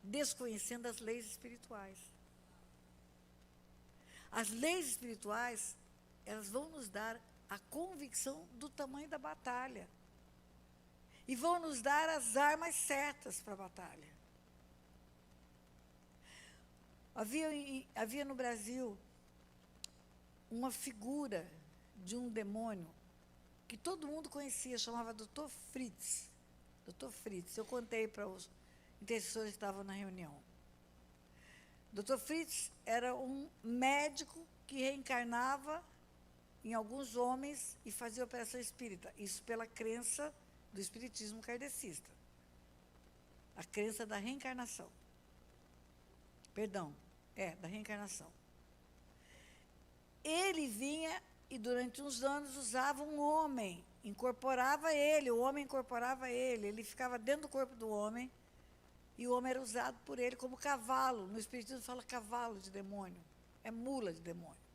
desconhecendo as leis espirituais. As leis espirituais, elas vão nos dar a convicção do tamanho da batalha. E vão nos dar as armas certas para a batalha. Havia no Brasil uma figura de um demônio que todo mundo conhecia, chamava Dr. Fritz. Dr. Fritz, eu contei para os intercessores que estavam na reunião. Dr. Fritz era um médico que reencarnava em alguns homens e fazia operação espírita. Isso pela crença do espiritismo kardecista. A crença da reencarnação. Perdão, da reencarnação. Ele vinha e durante uns anos usava um homem, incorporava ele, o homem incorporava ele ficava dentro do corpo do homem e o homem era usado por ele como cavalo. No espiritismo fala cavalo de demônio, é mula de demônio.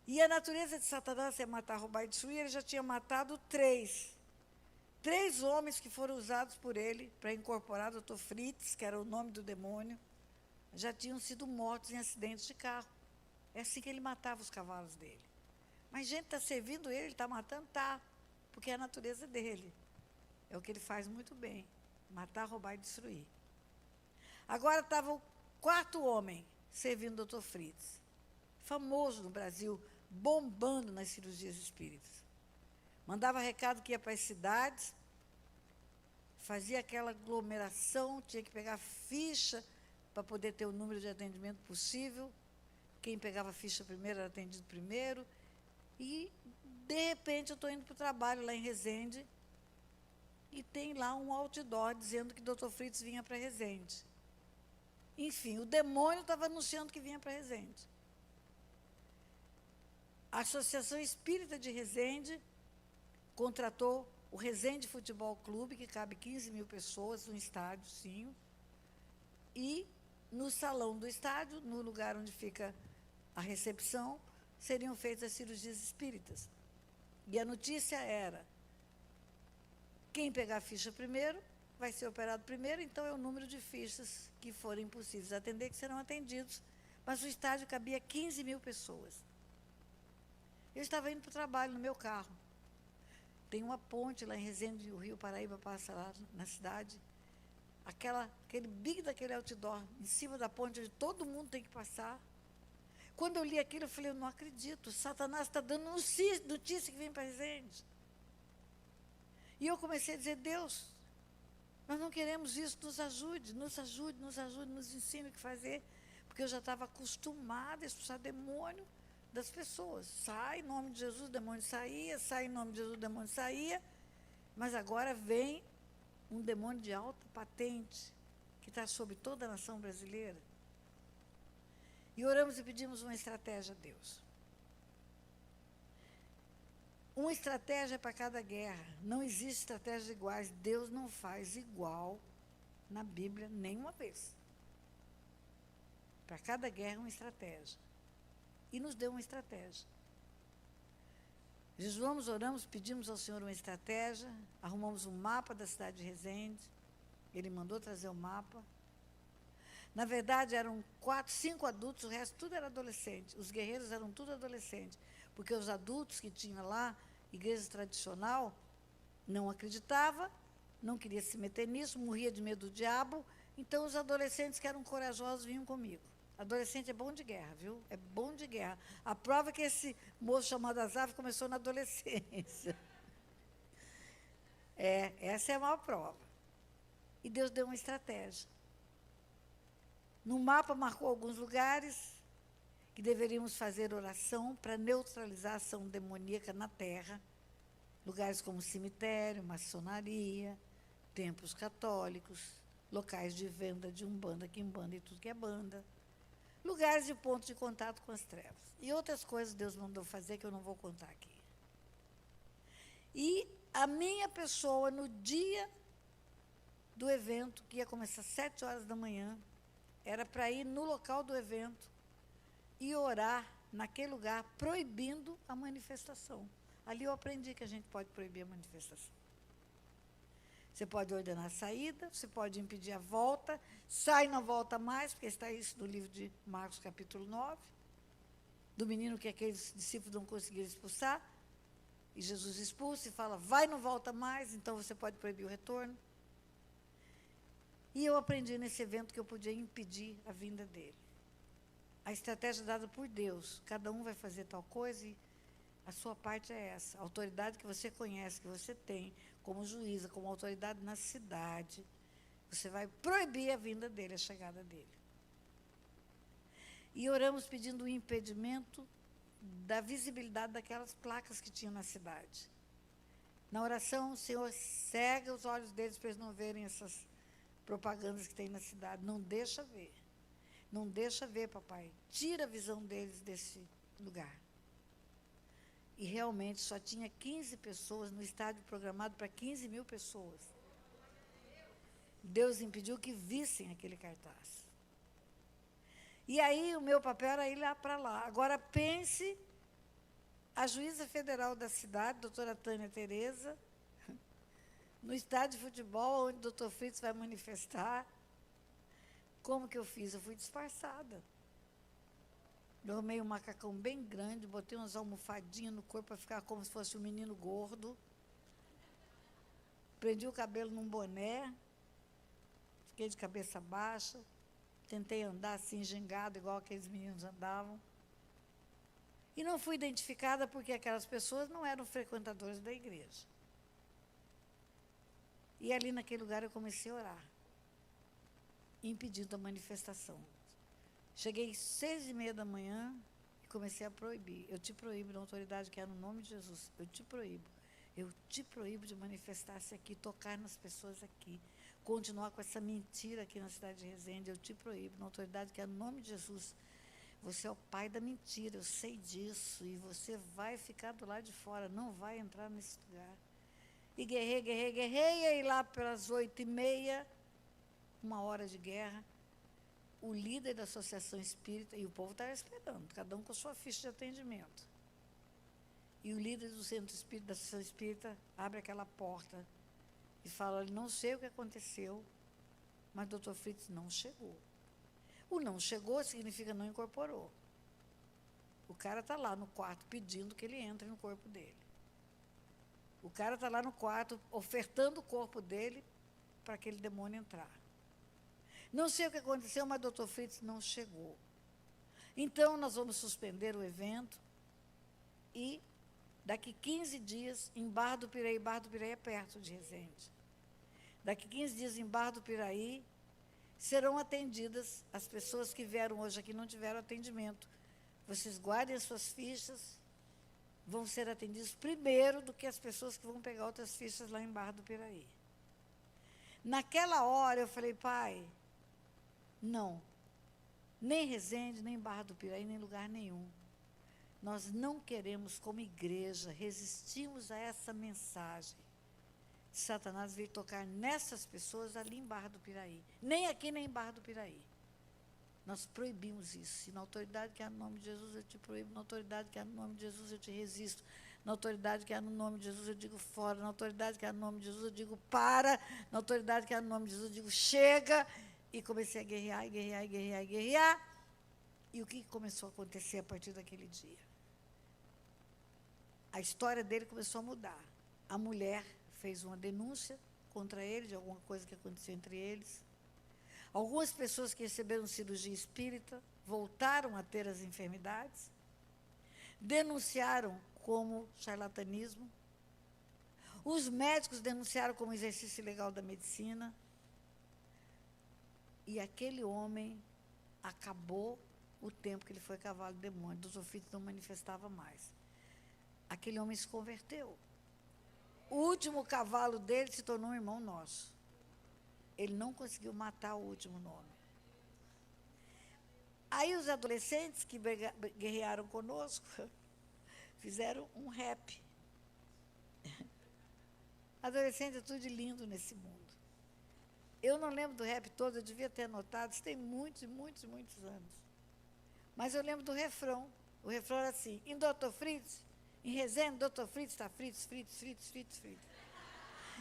E a natureza de Satanás é matar, roubar e destruir. Ele já tinha matado três homens que foram usados por ele para incorporar o Dr. Fritz, que era o nome do demônio, já tinham sido mortos em acidentes de carro. É assim que ele matava os cavalos dele. Mas gente está servindo ele está matando, tá, porque é a natureza dele. É o que ele faz muito bem, matar, roubar e destruir. Agora estava o quarto homem servindo o Dr. Fritz, famoso no Brasil, bombando nas cirurgias espíritas. Mandava recado que ia para as cidades, fazia aquela aglomeração, tinha que pegar ficha para poder ter o número de atendimento possível. Quem pegava ficha primeiro era atendido primeiro. E, de repente, eu estou indo para o trabalho lá em Resende e tem lá um outdoor dizendo que Dr. Fritz vinha para Resende. Enfim, o demônio estava anunciando que vinha para Resende. A Associação Espírita de Resende contratou o Resende Futebol Clube, que cabe 15 mil pessoas, um estádio, sim. E no salão do estádio, no lugar onde fica a recepção, seriam feitas as cirurgias espíritas. E a notícia era, quem pegar a ficha primeiro, vai ser operado primeiro, então é o número de fichas que forem possíveis atender, que serão atendidos. Mas o estádio cabia 15 mil pessoas. Eu estava indo para o trabalho no meu carro. Tem uma ponte lá em Resende, o Rio Paraíba passa lá na cidade. Aquele big daquele outdoor, em cima da ponte, onde todo mundo tem que passar. Quando eu li aquilo, eu falei, eu não acredito, Satanás está dando notícia que vem para Resende. E eu comecei a dizer, Deus, nós não queremos isso, nos ajude, nos ensine o que fazer. Porque eu já estava acostumada a expulsar demônio das pessoas. Sai em nome de Jesus, o demônio saía, sai em nome de Jesus, o demônio saía. Mas agora vem um demônio de alta patente, que está sobre toda a nação brasileira. E oramos e pedimos uma estratégia a Deus. Uma estratégia para cada guerra. Não existe estratégias iguais. Deus não faz igual na Bíblia nenhuma vez. Para cada guerra, uma estratégia. E nos deu uma estratégia. Jejuamos, oramos, pedimos ao Senhor uma estratégia, arrumamos um mapa da cidade de Resende, Ele mandou trazer o mapa. Na verdade, eram 4, 5 adultos, o resto tudo era adolescente. Os guerreiros eram tudo adolescentes, porque os adultos que tinham lá, igreja tradicional, não acreditava, não queria se meter nisso, morria de medo do diabo, então os adolescentes que eram corajosos vinham comigo. Adolescente é bom de guerra, viu? É bom de guerra. A prova é que esse moço chamado Azaf começou na adolescência. Essa é a maior prova. E Deus deu uma estratégia. No mapa marcou alguns lugares que deveríamos fazer oração para neutralizar a ação demoníaca na terra. Lugares como cemitério, maçonaria, templos católicos, locais de venda de umbanda, quimbanda e tudo que é banda. Lugares de ponto de contato com as trevas. E outras coisas Deus mandou fazer que eu não vou contar aqui. E a minha pessoa, no dia do evento, que ia começar às 7 horas da manhã. Era para ir no local do evento e orar naquele lugar, proibindo a manifestação. Ali eu aprendi que a gente pode proibir a manifestação. Você pode ordenar a saída, você pode impedir a volta, sai, não volta mais, porque está isso no livro de Marcos, capítulo 9, do menino que aqueles discípulos não conseguiram expulsar, e Jesus expulsa e fala, vai, não volta mais, então você pode proibir o retorno. E eu aprendi nesse evento que eu podia impedir a vinda dele. A estratégia dada por Deus, cada um vai fazer tal coisa e a sua parte é essa. A autoridade que você conhece, que você tem, como juíza, como autoridade na cidade, você vai proibir a vinda dele, a chegada dele. E oramos pedindo o impedimento da visibilidade daquelas placas que tinham na cidade. Na oração, o Senhor cega os olhos deles para eles não verem essas propagandas que tem na cidade. Não deixa ver. Não deixa ver, papai. Tira a visão deles desse lugar. E realmente só tinha 15 pessoas no estádio programado para 15 mil pessoas. Deus impediu que vissem aquele cartaz. E aí o meu papel era ir lá para lá. Agora pense a juíza federal da cidade, doutora Tânia Tereza, no estádio de futebol, onde o doutor Fritz vai manifestar. Como que eu fiz? Eu fui disfarçada. Eu arrumei um macacão bem grande, botei umas almofadinhas no corpo para ficar como se fosse um menino gordo. Prendi o cabelo num boné, fiquei de cabeça baixa, tentei andar assim, gingado, igual aqueles meninos andavam. E não fui identificada porque aquelas pessoas não eram frequentadoras da igreja. E ali naquele lugar eu comecei a orar, impedindo a manifestação. Cheguei às 6h30 da manhã e comecei a proibir. Eu te proíbo, na autoridade que é no nome de Jesus. Eu te proíbo. Eu te proíbo de manifestar-se aqui, tocar nas pessoas aqui, continuar com essa mentira aqui na cidade de Resende. Eu te proíbo, na autoridade que é no nome de Jesus. Você é o pai da mentira, eu sei disso. E você vai ficar do lado de fora, não vai entrar nesse lugar. E guerrei, e aí lá pelas 8h30, 1 hora de guerra, o líder da Associação Espírita, e o povo estava esperando, cada um com a sua ficha de atendimento. E o líder do Centro Espírita, da Associação Espírita, abre aquela porta e fala, olha, não sei o que aconteceu, mas o doutor Fritz não chegou. O não chegou significa não incorporou. O cara está lá no quarto pedindo que ele entre no corpo dele. O cara está lá no quarto ofertando o corpo dele para aquele demônio entrar. Não sei o que aconteceu, mas o doutor Fritz não chegou. Então, nós vamos suspender o evento e, daqui 15 dias, em Barra do Piraí é perto de Resende. Daqui 15 dias, em Barra do Piraí, serão atendidas as pessoas que vieram hoje aqui e não tiveram atendimento. Vocês guardem as suas fichas, vão ser atendidos primeiro do que as pessoas que vão pegar outras fichas lá em Barra do Piraí. Naquela hora, eu falei, pai, não, nem Resende, nem Barra do Piraí, nem lugar nenhum. Nós não queremos, como igreja, resistimos a essa mensagem de Satanás vir tocar nessas pessoas ali em Barra do Piraí. Nem aqui, nem em Barra do Piraí. Nós proibimos isso. E na autoridade que há no nome de Jesus, eu te proíbo. Na autoridade que há no nome de Jesus, eu te resisto. Na autoridade que há no nome de Jesus, eu digo fora. Na autoridade que há no nome de Jesus, eu digo para. Na autoridade que há no nome de Jesus, eu digo chega. E comecei a guerrear, guerrear. E o que começou a acontecer a partir daquele dia? A história dele começou a mudar. A mulher fez uma denúncia contra ele, de alguma coisa que aconteceu entre eles. Algumas pessoas que receberam cirurgia espírita voltaram a ter as enfermidades, denunciaram como charlatanismo. Os médicos denunciaram como exercício ilegal da medicina. E aquele homem acabou o tempo que ele foi cavalo do demônio. Dos ofícios não manifestava mais. Aquele homem se converteu. O último cavalo dele se tornou um irmão nosso. Ele não conseguiu matar o último nome. Aí os adolescentes que guerrearam conosco fizeram um rap. Adolescente é tudo de lindo nesse mundo. Eu não lembro do rap todo, eu devia ter anotado, isso tem muitos e muitos e muitos anos. Mas eu lembro do refrão. O refrão era assim: em Doutor Fritz, em Resende, Doutor Fritz está fritos, fritos, fritos, fritos, fritos.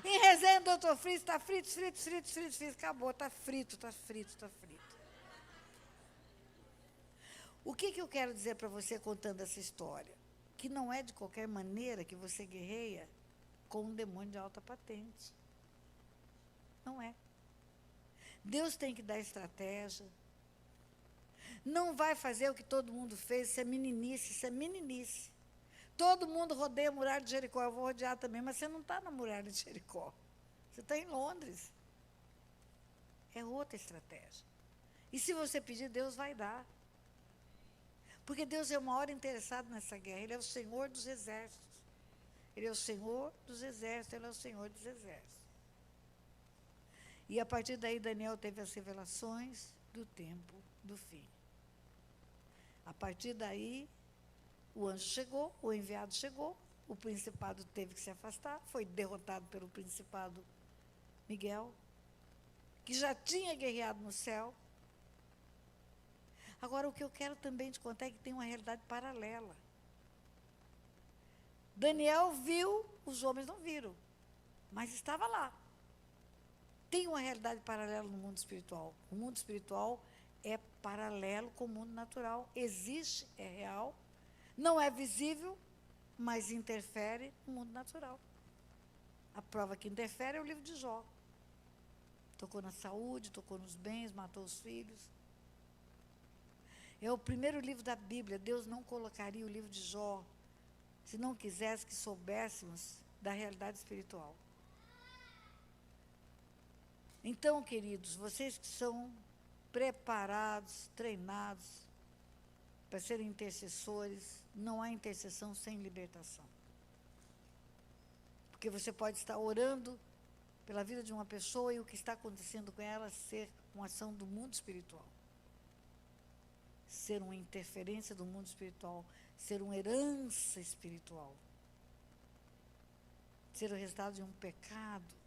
Em Resende, Doutor Fritz está fritos, fritos, fritos, fritos, fritos. Acabou, está frito, está frito, está frito. O que eu quero dizer para você contando essa história? Que não é de qualquer maneira que você guerreia com um demônio de alta patente. Não é. Deus tem que dar estratégia. Não vai fazer o que todo mundo fez, isso é meninice, isso é meninice. Todo mundo rodeia a muralha de Jericó, eu vou rodear também, mas você não está na muralha de Jericó. Você está em Londres. É outra estratégia. E se você pedir, Deus vai dar. Porque Deus é o maior interessado nessa guerra. Ele é o Senhor dos exércitos. Ele é o Senhor dos exércitos, Ele é o Senhor dos exércitos. E a partir daí, Daniel teve as revelações do tempo do fim. A partir daí, o anjo chegou, o enviado chegou, o principado teve que se afastar, foi derrotado pelo principado Miguel, que já tinha guerreado no céu. Agora, o que eu quero também te contar é que tem uma realidade paralela. Daniel viu, os homens não viram, mas estava lá. Tem uma realidade paralela no mundo espiritual. O mundo espiritual é paralelo com o mundo natural. Existe, é real, não é visível, mas interfere no mundo natural. A prova que interfere é o livro de Jó. Tocou na saúde, tocou nos bens, matou os filhos. É o primeiro livro da Bíblia. Deus não colocaria o livro de Jó se não quisesse que soubéssemos da realidade espiritual. Então, queridos, vocês que são preparados, treinados para serem intercessores, não há intercessão sem libertação. Porque você pode estar orando pela vida de uma pessoa e o que está acontecendo com ela ser uma ação do mundo espiritual. Ser uma interferência do mundo espiritual, ser uma herança espiritual. Ser o resultado de um pecado.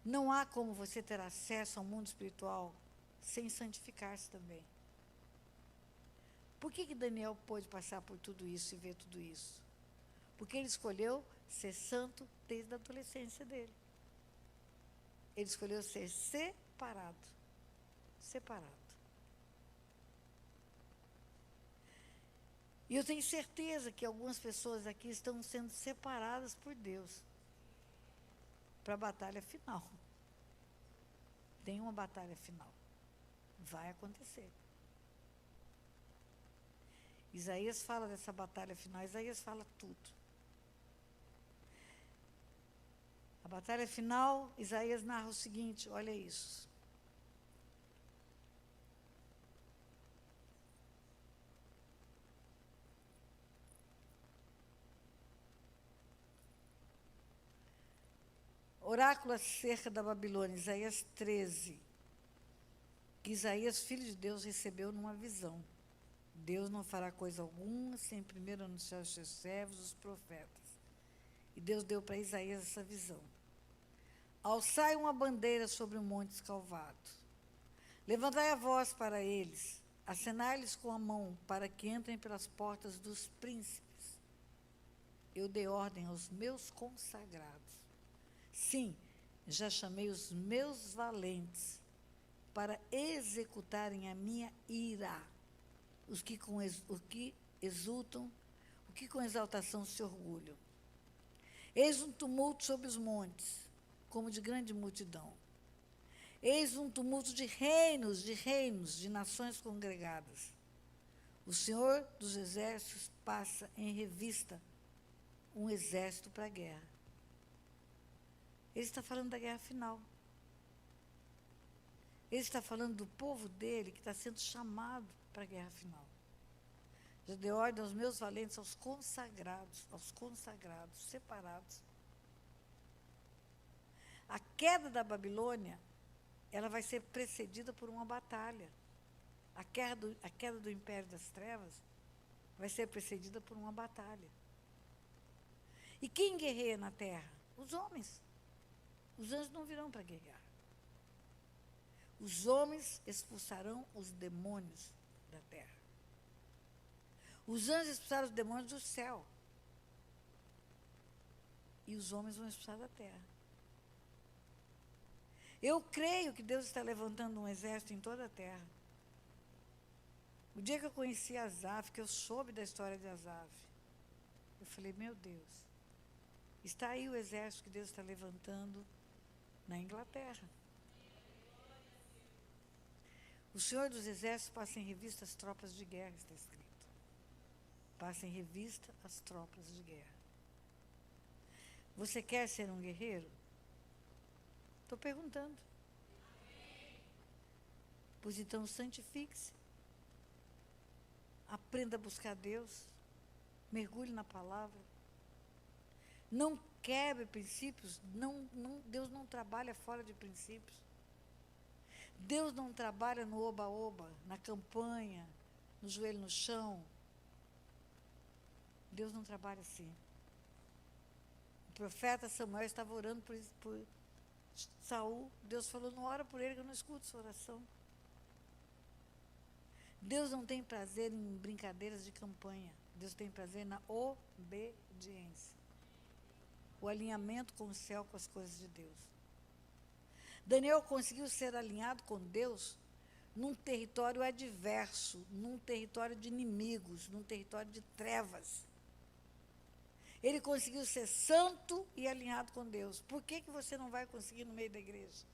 Não há como você ter acesso ao mundo espiritual sem santificar-se também. Por que Daniel pôde passar por tudo isso e ver tudo isso? Porque ele escolheu ser santo desde a adolescência dele. Ele escolheu ser separado. Separado. E eu tenho certeza que algumas pessoas aqui estão sendo separadas por Deus para a batalha final. Tem uma batalha final. Vai acontecer. Isaías fala dessa batalha final, Isaías fala tudo. A batalha final, Isaías narra o seguinte, olha isso. Oráculo acerca da Babilônia, Isaías 13, que Isaías, filho de Deus, recebeu numa visão. Deus não fará coisa alguma sem primeiro anunciar aos seus servos, os profetas. E Deus deu para Isaías essa visão. Alçai uma bandeira sobre o monte escalvado. Levantai a voz para eles, acenai-lhes com a mão, para que entrem pelas portas dos príncipes. Eu dei ordem aos meus consagrados. Sim, já chamei os meus valentes para executarem a minha ira, os que com exultam, o que com exaltação se orgulham. Eis um tumulto sobre os montes, como de grande multidão. Eis um tumulto de reinos, de nações congregadas. O Senhor dos exércitos passa em revista um exército para a guerra. Ele está falando da guerra final. Ele está falando do povo dele que está sendo chamado para a guerra final. Já dei ordem aos meus valentes, aos consagrados, separados. A queda da Babilônia, ela vai ser precedida por uma batalha. A queda do Império das Trevas vai ser precedida por uma batalha. E quem guerreia na terra? Os homens. Os anjos não virão para guerrear. Os homens expulsarão os demônios da terra. Os anjos expulsaram os demônios do céu. E os homens vão expulsar da terra. Eu creio que Deus está levantando um exército em toda a terra. O dia que eu conheci Asaf, que eu soube da história de Asaf, eu falei, meu Deus, está aí o exército que Deus está levantando na Inglaterra. O Senhor dos Exércitos passa em revista as tropas de guerra, está escrito. Passa em revista as tropas de guerra. Você quer ser um guerreiro? Estou perguntando. Pois então, santifique-se. Aprenda a buscar Deus. Mergulhe na palavra. Não quebre princípios. Deus não trabalha fora de princípios. Deus não trabalha no oba-oba, na campanha, no joelho no chão. Deus não trabalha assim. O profeta Samuel estava orando por Saul. Deus falou, não ora por ele, que eu não escuto sua oração. Deus não tem prazer em brincadeiras de campanha. Deus tem prazer na obediência. O alinhamento com o céu, com as coisas de Deus. Daniel conseguiu ser alinhado com Deus num território adverso, num território de inimigos, num território de trevas. Ele conseguiu ser santo e alinhado com Deus. Por que você não vai conseguir no meio da igreja?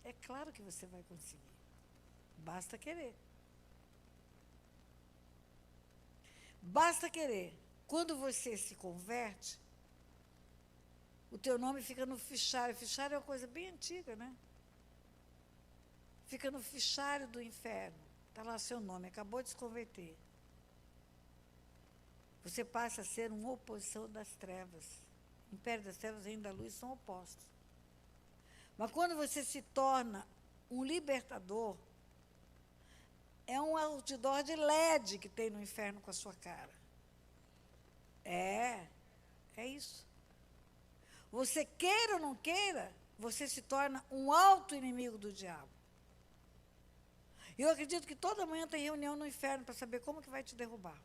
É claro que você vai conseguir. Basta querer. Basta querer. Quando você se converte, o teu nome fica no fichário. Fichário é uma coisa bem antiga, né? Fica no fichário do inferno. Está lá seu nome, acabou de se converter. Você passa a ser uma oposição das trevas. O império das trevas e o reino da luz são opostos. Mas quando você se torna um libertador, é um outdoor de LED que tem no inferno com a sua cara. É isso. Você queira ou não queira, você se torna um auto-inimigo do diabo. Eu acredito que toda manhã tem reunião no inferno para saber como que vai te derrubar.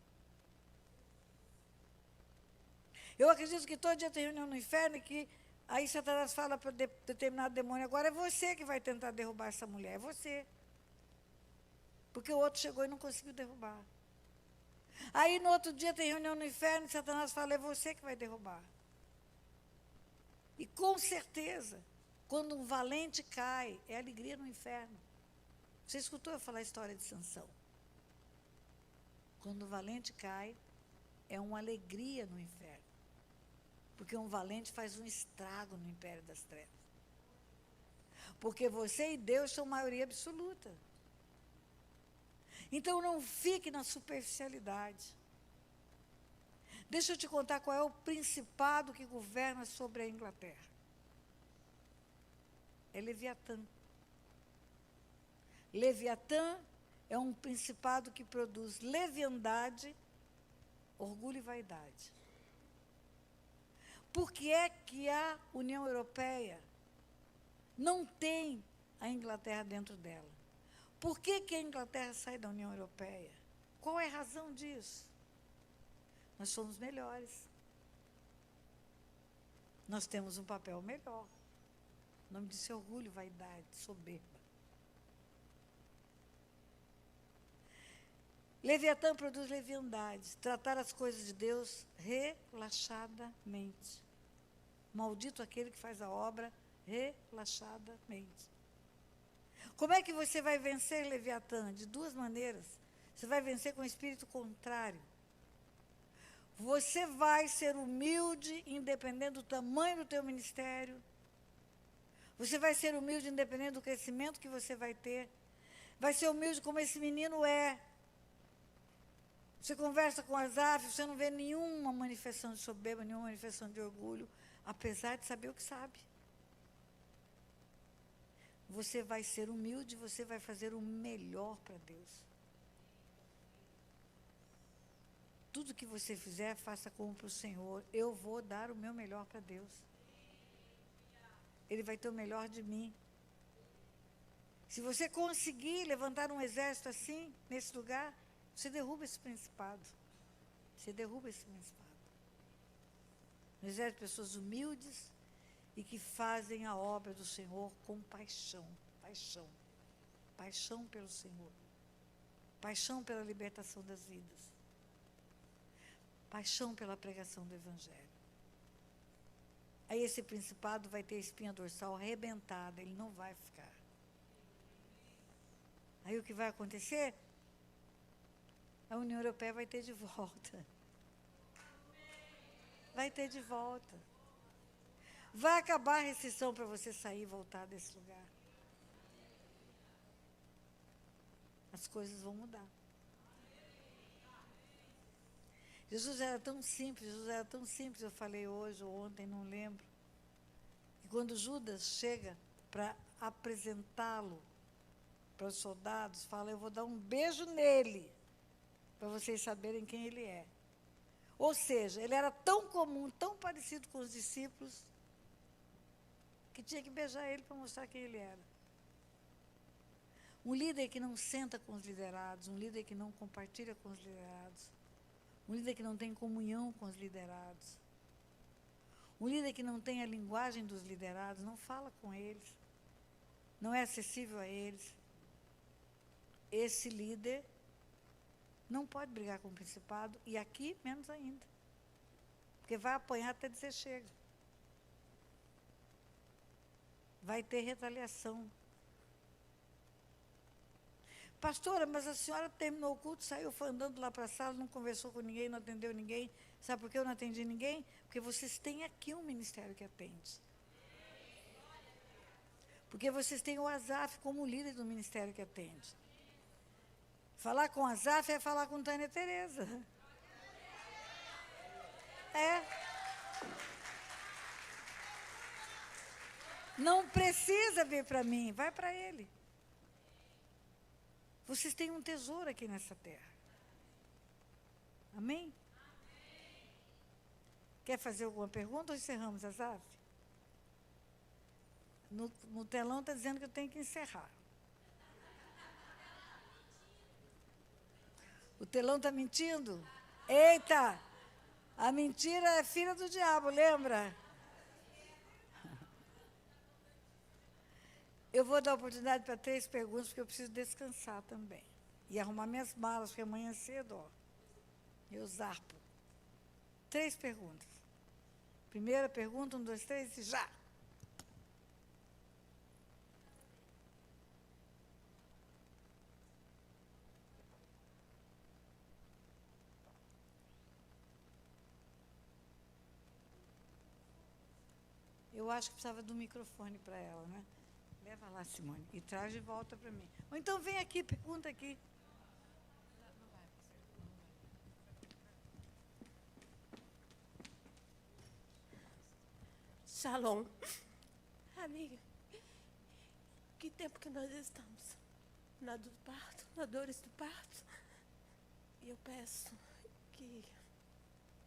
Eu acredito que todo dia tem reunião no inferno e que aí Satanás fala para determinado demônio, agora é você que vai tentar derrubar essa mulher, é você. Porque o outro chegou e não conseguiu derrubar. Aí no outro dia tem reunião no inferno e Satanás fala, é você que vai derrubar. E com certeza, quando um valente cai, é alegria no inferno. Você escutou eu falar a história de Sansão? Quando o valente cai, é uma alegria no inferno. Porque um valente faz um estrago no império das trevas. Porque você e Deus são maioria absoluta. Então não fique na superficialidade. Deixa eu te contar qual é o principado que governa sobre a Inglaterra. É Leviatã. Leviatã é um principado que produz leviandade, orgulho e vaidade. Por que é que a União Europeia não tem a Inglaterra dentro dela? Por que que a Inglaterra sai da União Europeia? Qual é a razão disso? Nós somos melhores. Nós temos um papel melhor. O nome disso é orgulho, vaidade, soberba. Leviatã produz leviandade, tratar as coisas de Deus relaxadamente. Maldito aquele que faz a obra relaxadamente. Como é que você vai vencer Leviatã? De duas maneiras. Você vai vencer com o espírito contrário. Você vai ser humilde, independente do tamanho do teu ministério. Você vai ser humilde, independente do crescimento que você vai ter. Vai ser humilde como esse menino é. Você conversa com Asaf, você não vê nenhuma manifestação de soberba, nenhuma manifestação de orgulho, apesar de saber o que sabe. Você vai ser humilde, você vai fazer o melhor para Deus. Tudo que você fizer, faça como para o Senhor. Eu vou dar o meu melhor para Deus. ele vai ter o melhor de mim. Se você conseguir levantar um exército assim, nesse lugar, você derruba esse principado. Você derruba esse principado. Um exército de pessoas humildes e que fazem a obra do Senhor com paixão. Paixão. Paixão pelo Senhor. Paixão pela libertação das vidas. Paixão pela pregação do Evangelho. Aí esse principado vai ter a espinha dorsal arrebentada, ele não vai ficar. Aí o que vai acontecer? A União Europeia vai ter de volta. Vai ter de volta. Vai acabar a restrição para você sair e voltar desse lugar. As coisas vão mudar. Jesus era tão simples, eu falei hoje ou ontem, não lembro. E quando Judas chega para apresentá-lo para os soldados, fala, eu vou dar um beijo nele, para vocês saberem quem ele é. Ou seja, ele era tão comum, tão parecido com os discípulos, que tinha que beijar ele para mostrar quem ele era. Um líder que não senta com os liderados, um líder que não compartilha com os liderados, um líder que não tem comunhão com os liderados, um líder que não tem a linguagem dos liderados, não fala com eles, não é acessível a eles. Esse líder não pode brigar com o principado, e aqui menos ainda, porque vai apanhar até dizer chega. Vai ter retaliação. Pastora, mas a senhora terminou o culto, saiu, foi andando lá para a sala, não conversou com ninguém, não atendeu ninguém. Sabe por que eu não atendi ninguém? Porque vocês têm aqui um ministério que atende. Porque vocês têm o Azaf como líder do ministério que atende. Falar com o Azaf é falar com Tânia Tereza. É. Não precisa vir para mim, vai para ele. Vocês têm um tesouro aqui nessa terra. Amém? Quer fazer alguma pergunta ou encerramos, Azaf? No telão está dizendo que eu tenho que encerrar. O telão está mentindo? Eita! A mentira é filha do diabo, lembra? Eu vou dar oportunidade para 3 perguntas, porque eu preciso descansar também. E arrumar minhas malas, porque amanhã cedo, ó, eu zarpo. 3 perguntas. Primeira pergunta, 1, 2, 3 e já! Eu acho que precisava do microfone para ela, né? Leva lá, Simone, e traz de volta para mim. Ou então vem aqui, pergunta aqui. Shalom. Amiga, que tempo que nós estamos? Na do parto, na dores do parto. E eu peço que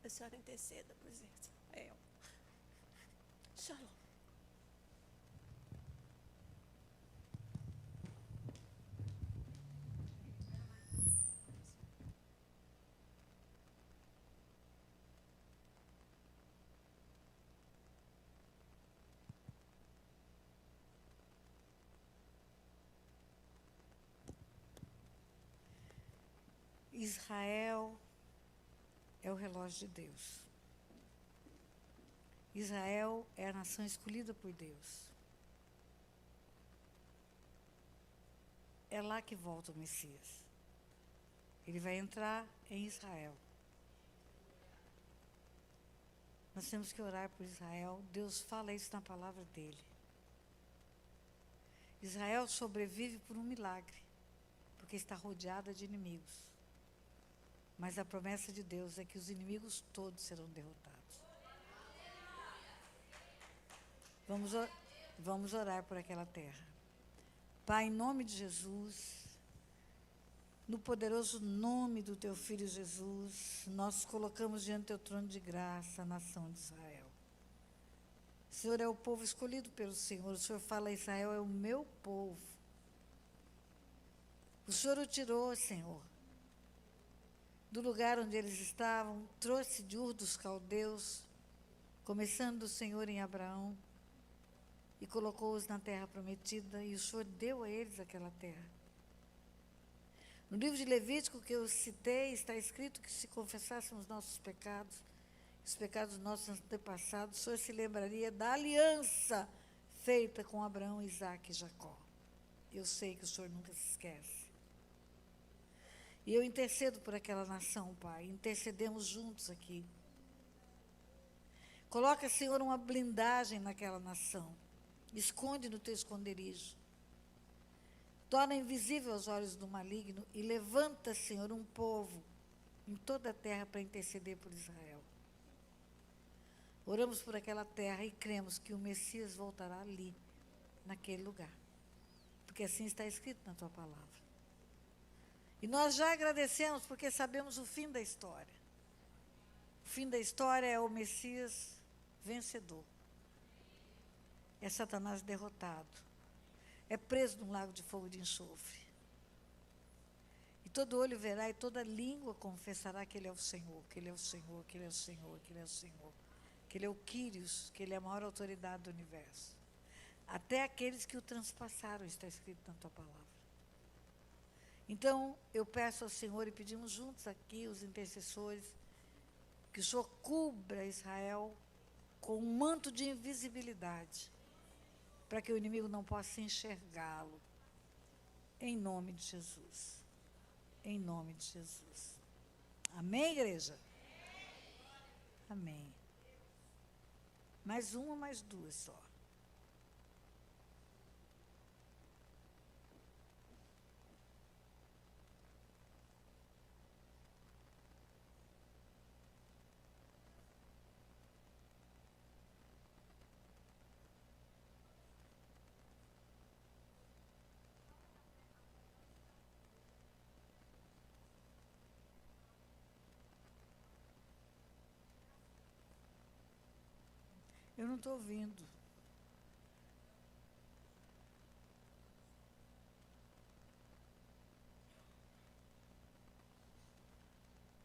a senhora interceda por Israel. Shalom. Israel é o relógio de Deus. Israel é a nação escolhida por Deus. É lá que volta o Messias. Ele vai entrar em Israel. Nós temos que orar por Israel. Deus fala isso na palavra dele. Israel sobrevive por um milagre, porque está rodeada de inimigos. Mas a promessa de Deus é que os inimigos todos serão derrotados. Vamos orar por aquela terra. Pai, em nome de Jesus, no poderoso nome do teu Filho Jesus, nós colocamos diante do teu trono de graça a nação de Israel. Senhor é o povo escolhido pelo Senhor. O Senhor fala, Israel é o meu povo. O Senhor o tirou, Senhor, do lugar onde eles estavam, trouxe de Ur dos Caldeus, começando do Senhor em Abraão, e colocou-os na terra prometida, e o Senhor deu a eles aquela terra. No livro de Levítico que eu citei, está escrito que se confessássemos nossos pecados, os pecados dos nossos antepassados, o Senhor se lembraria da aliança feita com Abraão, Isaque e Jacó. Eu sei que o Senhor nunca se esquece. E eu intercedo por aquela nação, Pai. Intercedemos juntos aqui. Coloca, Senhor, uma blindagem naquela nação. Esconde no teu esconderijo. Torna invisível aos olhos do maligno e levanta, Senhor, um povo em toda a terra para interceder por Israel. Oramos por aquela terra e cremos que o Messias voltará ali, naquele lugar. Porque assim está escrito na tua palavra. E nós já agradecemos porque sabemos o fim da história. O fim da história é o Messias vencedor. É Satanás derrotado. É preso num lago de fogo e de enxofre. E todo olho verá e toda língua confessará que Ele é o Senhor, que Ele é o Senhor, que Ele é o Senhor, que Ele é o Senhor. Que Ele é o Quírios, que Ele é a maior autoridade do universo. Até aqueles que o transpassaram, está escrito na tua palavra. Então, eu peço ao Senhor e pedimos juntos aqui, os intercessores, que o Senhor cubra Israel com um manto de invisibilidade, para que o inimigo não possa enxergá-lo. Em nome de Jesus. Em nome de Jesus. Amém, igreja? Amém. Mais uma, mais duas só. Eu não estou ouvindo.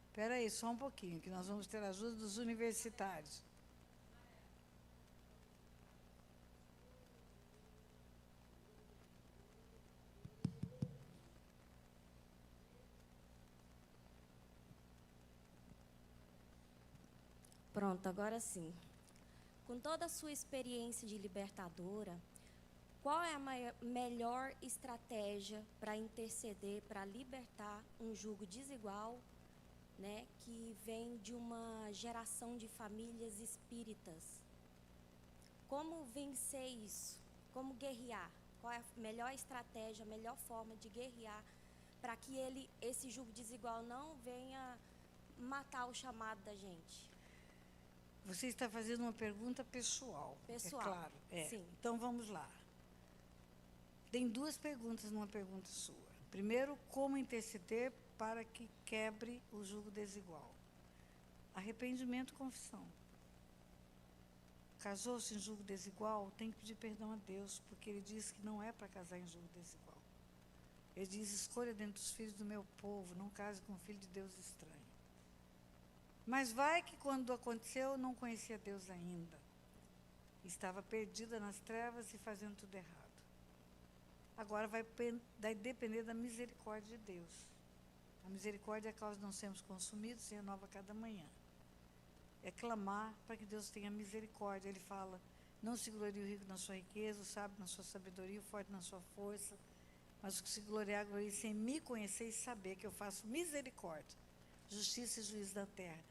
Espera aí, só um pouquinho, que nós vamos ter a ajuda dos universitários. Pronto, agora sim. Com toda a sua experiência de libertadora, qual é a melhor estratégia para interceder, para libertar um jugo desigual, né, que vem de uma geração de famílias espíritas? Como vencer isso? Como guerrear? Qual é a melhor estratégia, a melhor forma de guerrear para que esse jugo desigual não venha matar o chamado da gente? Você está fazendo uma pergunta pessoal. Pessoal, é claro. sim. Então, vamos lá. Tem duas perguntas numa pergunta sua. Primeiro, como interceder para que quebre o jugo desigual? Arrependimento e confissão. Casou-se em jugo desigual, tem que pedir perdão a Deus, porque Ele diz que não é para casar em jugo desigual. Ele diz, escolha dentre os filhos do meu povo, não case com filho de Deus estranho. Mas vai que quando aconteceu, eu não conhecia Deus ainda. Estava perdida nas trevas e fazendo tudo errado. Agora vai depender da misericórdia de Deus. A misericórdia é a causa de não sermos consumidos, se renova a cada manhã. É clamar para que Deus tenha misericórdia. Ele fala, não se glorie o rico na sua riqueza, o sábio na sua sabedoria, o forte na sua força, mas o que se gloriar, glorie-se em me conhecer e saber que eu faço misericórdia, justiça e juízo da terra.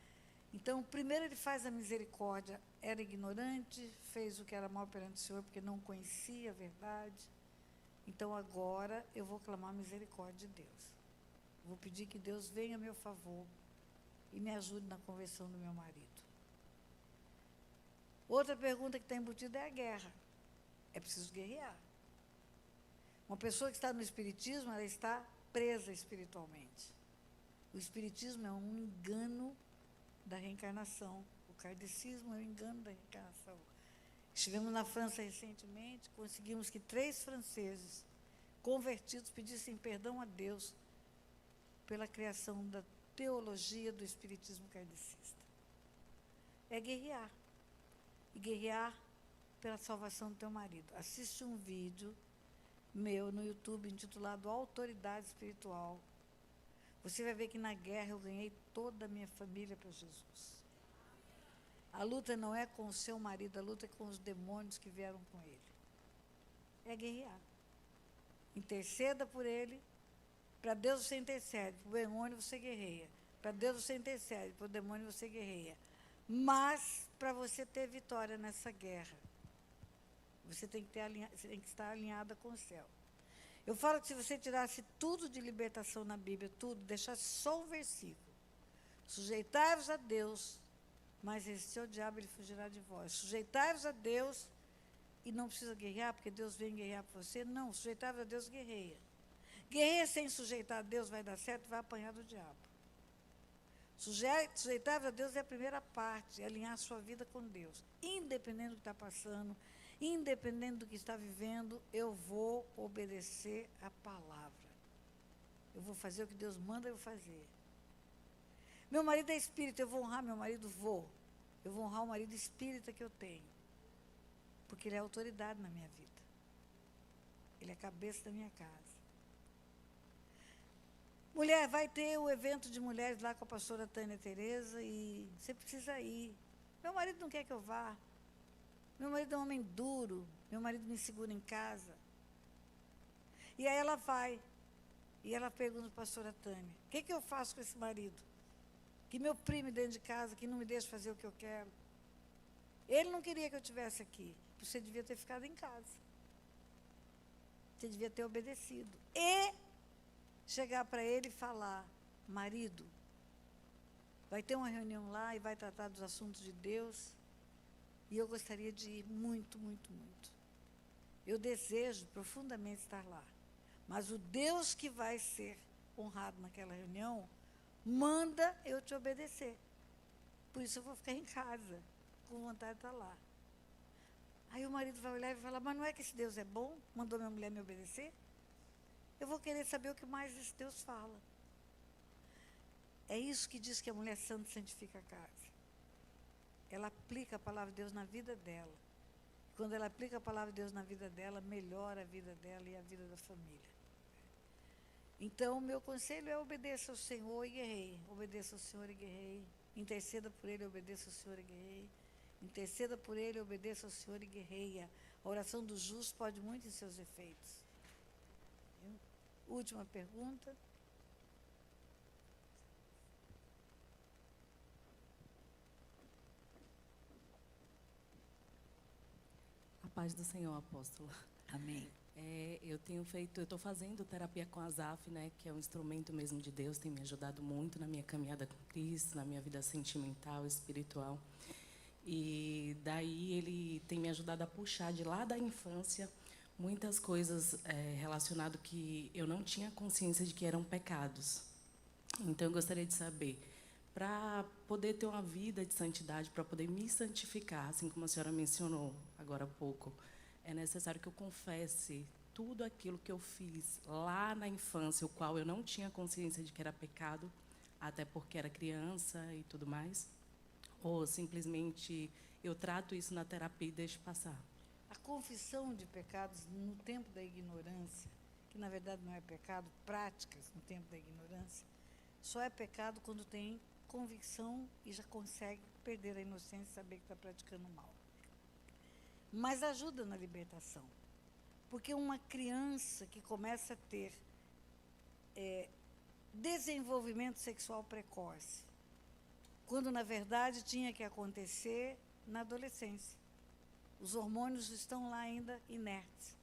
Então, primeiro ele faz a misericórdia, era ignorante, fez o que era mal perante o Senhor, porque não conhecia a verdade. Então, agora eu vou clamar a misericórdia de Deus. Vou pedir que Deus venha a meu favor e me ajude na conversão do meu marido. Outra pergunta que está embutida é a guerra. É preciso guerrear. Uma pessoa que está no espiritismo, ela está presa espiritualmente. O espiritismo é um engano da reencarnação. O kardecismo é um engano da reencarnação. Estivemos na França recentemente, conseguimos que 3 franceses convertidos pedissem perdão a Deus pela criação da teologia do espiritismo kardecista. É guerrear. E guerrear pela salvação do teu marido. Assiste um vídeo meu no YouTube intitulado Autoridade Espiritual. Você vai ver que na guerra eu ganhei toda a minha família para Jesus. A luta não é com o seu marido, a luta é com os demônios que vieram com ele. É guerrear. Interceda por ele. Para Deus você intercede, para o demônio você guerreia. Para Deus você intercede, para o demônio você guerreia. Mas, para você ter vitória nessa guerra, você tem que estar alinhada com o céu. Eu falo que se você tirasse tudo de libertação na Bíblia, tudo, deixasse só um versículo. Sujeitai-vos a Deus, mas resistir ao diabo, ele fugirá de vós. Sujeitai-vos a Deus, e não precisa guerrear, porque Deus vem guerrear por você. Não, sujeitai-vos a Deus, guerreia. Guerreia sem sujeitar a Deus, vai dar certo, vai apanhar do diabo. Sujeitar-vos a Deus é a primeira parte, é alinhar a sua vida com Deus. Independente do que está passando, independente do que está vivendo, eu vou obedecer a palavra. Eu vou fazer o que Deus manda eu fazer. Meu marido é espírita, eu vou honrar meu marido? Vou. Eu vou honrar o marido espírita que eu tenho. Porque ele é autoridade na minha vida. Ele é a cabeça da minha casa. Mulher, vai ter o evento de mulheres lá com a pastora Tânia Tereza e você precisa ir. Meu marido não quer que eu vá. Meu marido é um homem duro. Meu marido me segura em casa. E aí ela vai. E ela pergunta para a pastora Tânia, o que eu faço com esse marido? Que me oprime dentro de casa, que não me deixa fazer o que eu quero. Ele não queria que eu estivesse aqui. Você devia ter ficado em casa. Você devia ter obedecido. E chegar para ele e falar, marido, vai ter uma reunião lá e vai tratar dos assuntos de Deus, e eu gostaria de ir muito, muito, muito. Eu desejo profundamente estar lá, mas o Deus que vai ser honrado naquela reunião, manda eu te obedecer. Por isso eu vou ficar em casa, com vontade de estar lá. Aí o marido vai olhar e vai falar, mas não é que esse Deus é bom? Mandou minha mulher me obedecer? Eu vou querer saber o que mais esse Deus fala. É isso que diz que a mulher santa santifica a casa. Ela aplica a palavra de Deus na vida dela. Quando ela aplica a palavra de Deus na vida dela, melhora a vida dela e a vida da família. Então, o meu conselho é obedeça ao Senhor e guerreie. Obedeça ao Senhor e guerreie. Interceda por Ele, obedeça ao Senhor e guerreie. Interceda por Ele, obedeça ao Senhor e guerreia. A oração do justo pode muito em seus efeitos. Última pergunta. A paz do Senhor, apóstola. Amém. Eu estou fazendo terapia com a Zaf, né, que é um instrumento mesmo de Deus, tem me ajudado muito na minha caminhada com Cristo, na minha vida sentimental, espiritual. E daí ele tem me ajudado a puxar de lá da infância muitas coisas relacionadas que eu não tinha consciência de que eram pecados. Então, eu gostaria de saber, para poder ter uma vida de santidade, para poder me santificar, assim como a senhora mencionou agora há pouco, é necessário que eu confesse tudo aquilo que eu fiz lá na infância, o qual eu não tinha consciência de que era pecado, até porque era criança e tudo mais, ou simplesmente eu trato isso na terapia e deixo passar? A confissão de pecados no tempo da ignorância, que na verdade não é pecado, práticas no tempo da ignorância, só é pecado quando tem convicção e já consegue perder a inocência e saber que está praticando mal. Mas ajuda na libertação. Porque uma criança que começa a ter desenvolvimento sexual precoce, quando na verdade tinha que acontecer na adolescência. Os hormônios estão lá ainda inertes.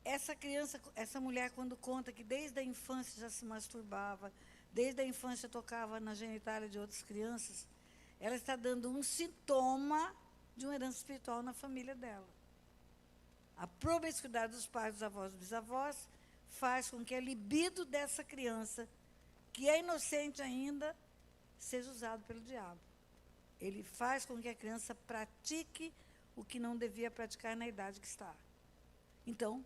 Essa criança, essa mulher, quando conta que desde a infância já se masturbava, desde a infância tocava na genitália de outras crianças, ela está dando um sintoma de uma herança espiritual na família dela. A promiscuidade dos pais, dos avós e dos bisavós faz com que a libido dessa criança, que é inocente ainda, seja usado pelo diabo. Ele faz com que a criança pratique o que não devia praticar na idade que está. Então,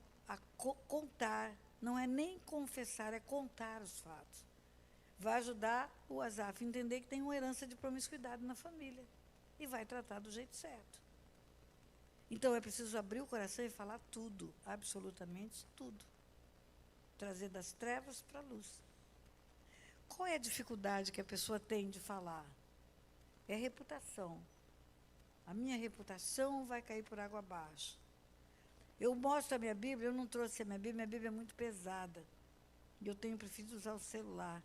contar, não é nem confessar, é contar os fatos. Vai ajudar o Asaf a entender que tem uma herança de promiscuidade na família. E vai tratar do jeito certo. Então, é preciso abrir o coração e falar tudo, absolutamente tudo. Trazer das trevas para a luz. Qual é a dificuldade que a pessoa tem de falar? É a reputação. A minha reputação vai cair por água abaixo. Eu mostro a minha Bíblia, eu não trouxe a minha Bíblia é muito pesada. E eu tenho preferido usar o celular.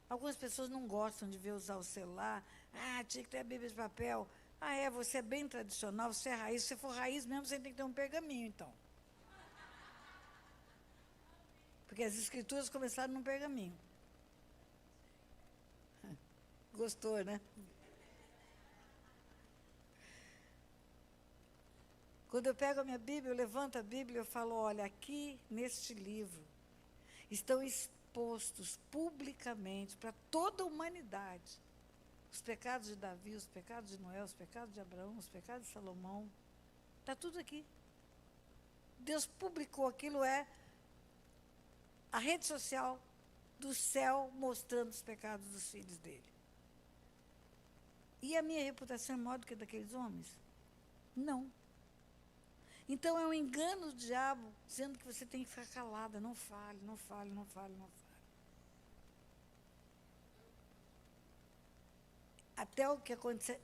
Algumas pessoas não gostam de ver usar o celular. Ah, tinha que ter a Bíblia de papel. Ah, você é bem tradicional, você é raiz. Se você for raiz mesmo, você tem que ter um pergaminho, então. Porque as escrituras começaram num pergaminho. Gostou, né? Quando eu pego a minha Bíblia, eu levanto a Bíblia e eu falo, olha, aqui neste livro estão expostos publicamente para toda a humanidade os pecados de Davi, os pecados de Noé, os pecados de Abraão, os pecados de Salomão. Está tudo aqui. Deus publicou aquilo, é a rede social do céu mostrando os pecados dos filhos dele. E a minha reputação é maior do que a daqueles homens? Não. Então é um engano do diabo dizendo que você tem que ficar calada, não fale, não fale, não fale, não fale. Até o que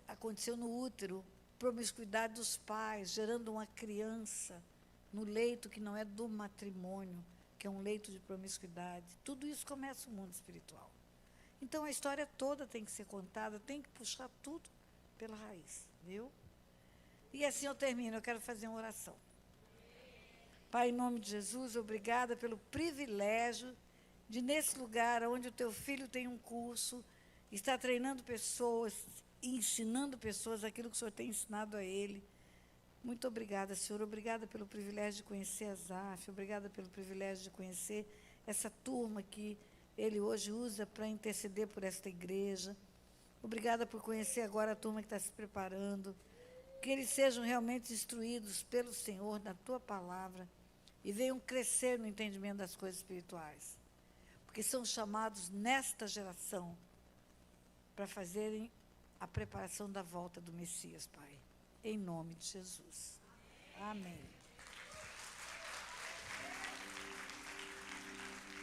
aconteceu no útero, promiscuidade dos pais, gerando uma criança no leito que não é do matrimônio, que é um leito de promiscuidade. Tudo isso começa o mundo espiritual. Então, a história toda tem que ser contada, tem que puxar tudo pela raiz, viu? E assim eu termino, eu quero fazer uma oração. Pai, em nome de Jesus, obrigada pelo privilégio de, nesse lugar onde o teu filho tem um curso, está treinando pessoas, ensinando pessoas aquilo que o Senhor tem ensinado a ele. Muito obrigada, Senhor. Obrigada pelo privilégio de conhecer a Zaf, obrigada pelo privilégio de conhecer essa turma que ele hoje usa para interceder por esta igreja. Obrigada por conhecer agora a turma que está se preparando. Que eles sejam realmente instruídos pelo Senhor na tua palavra e venham crescer no entendimento das coisas espirituais. Porque são chamados nesta geração para fazerem a preparação da volta do Messias, Pai. Em nome de Jesus. Amém.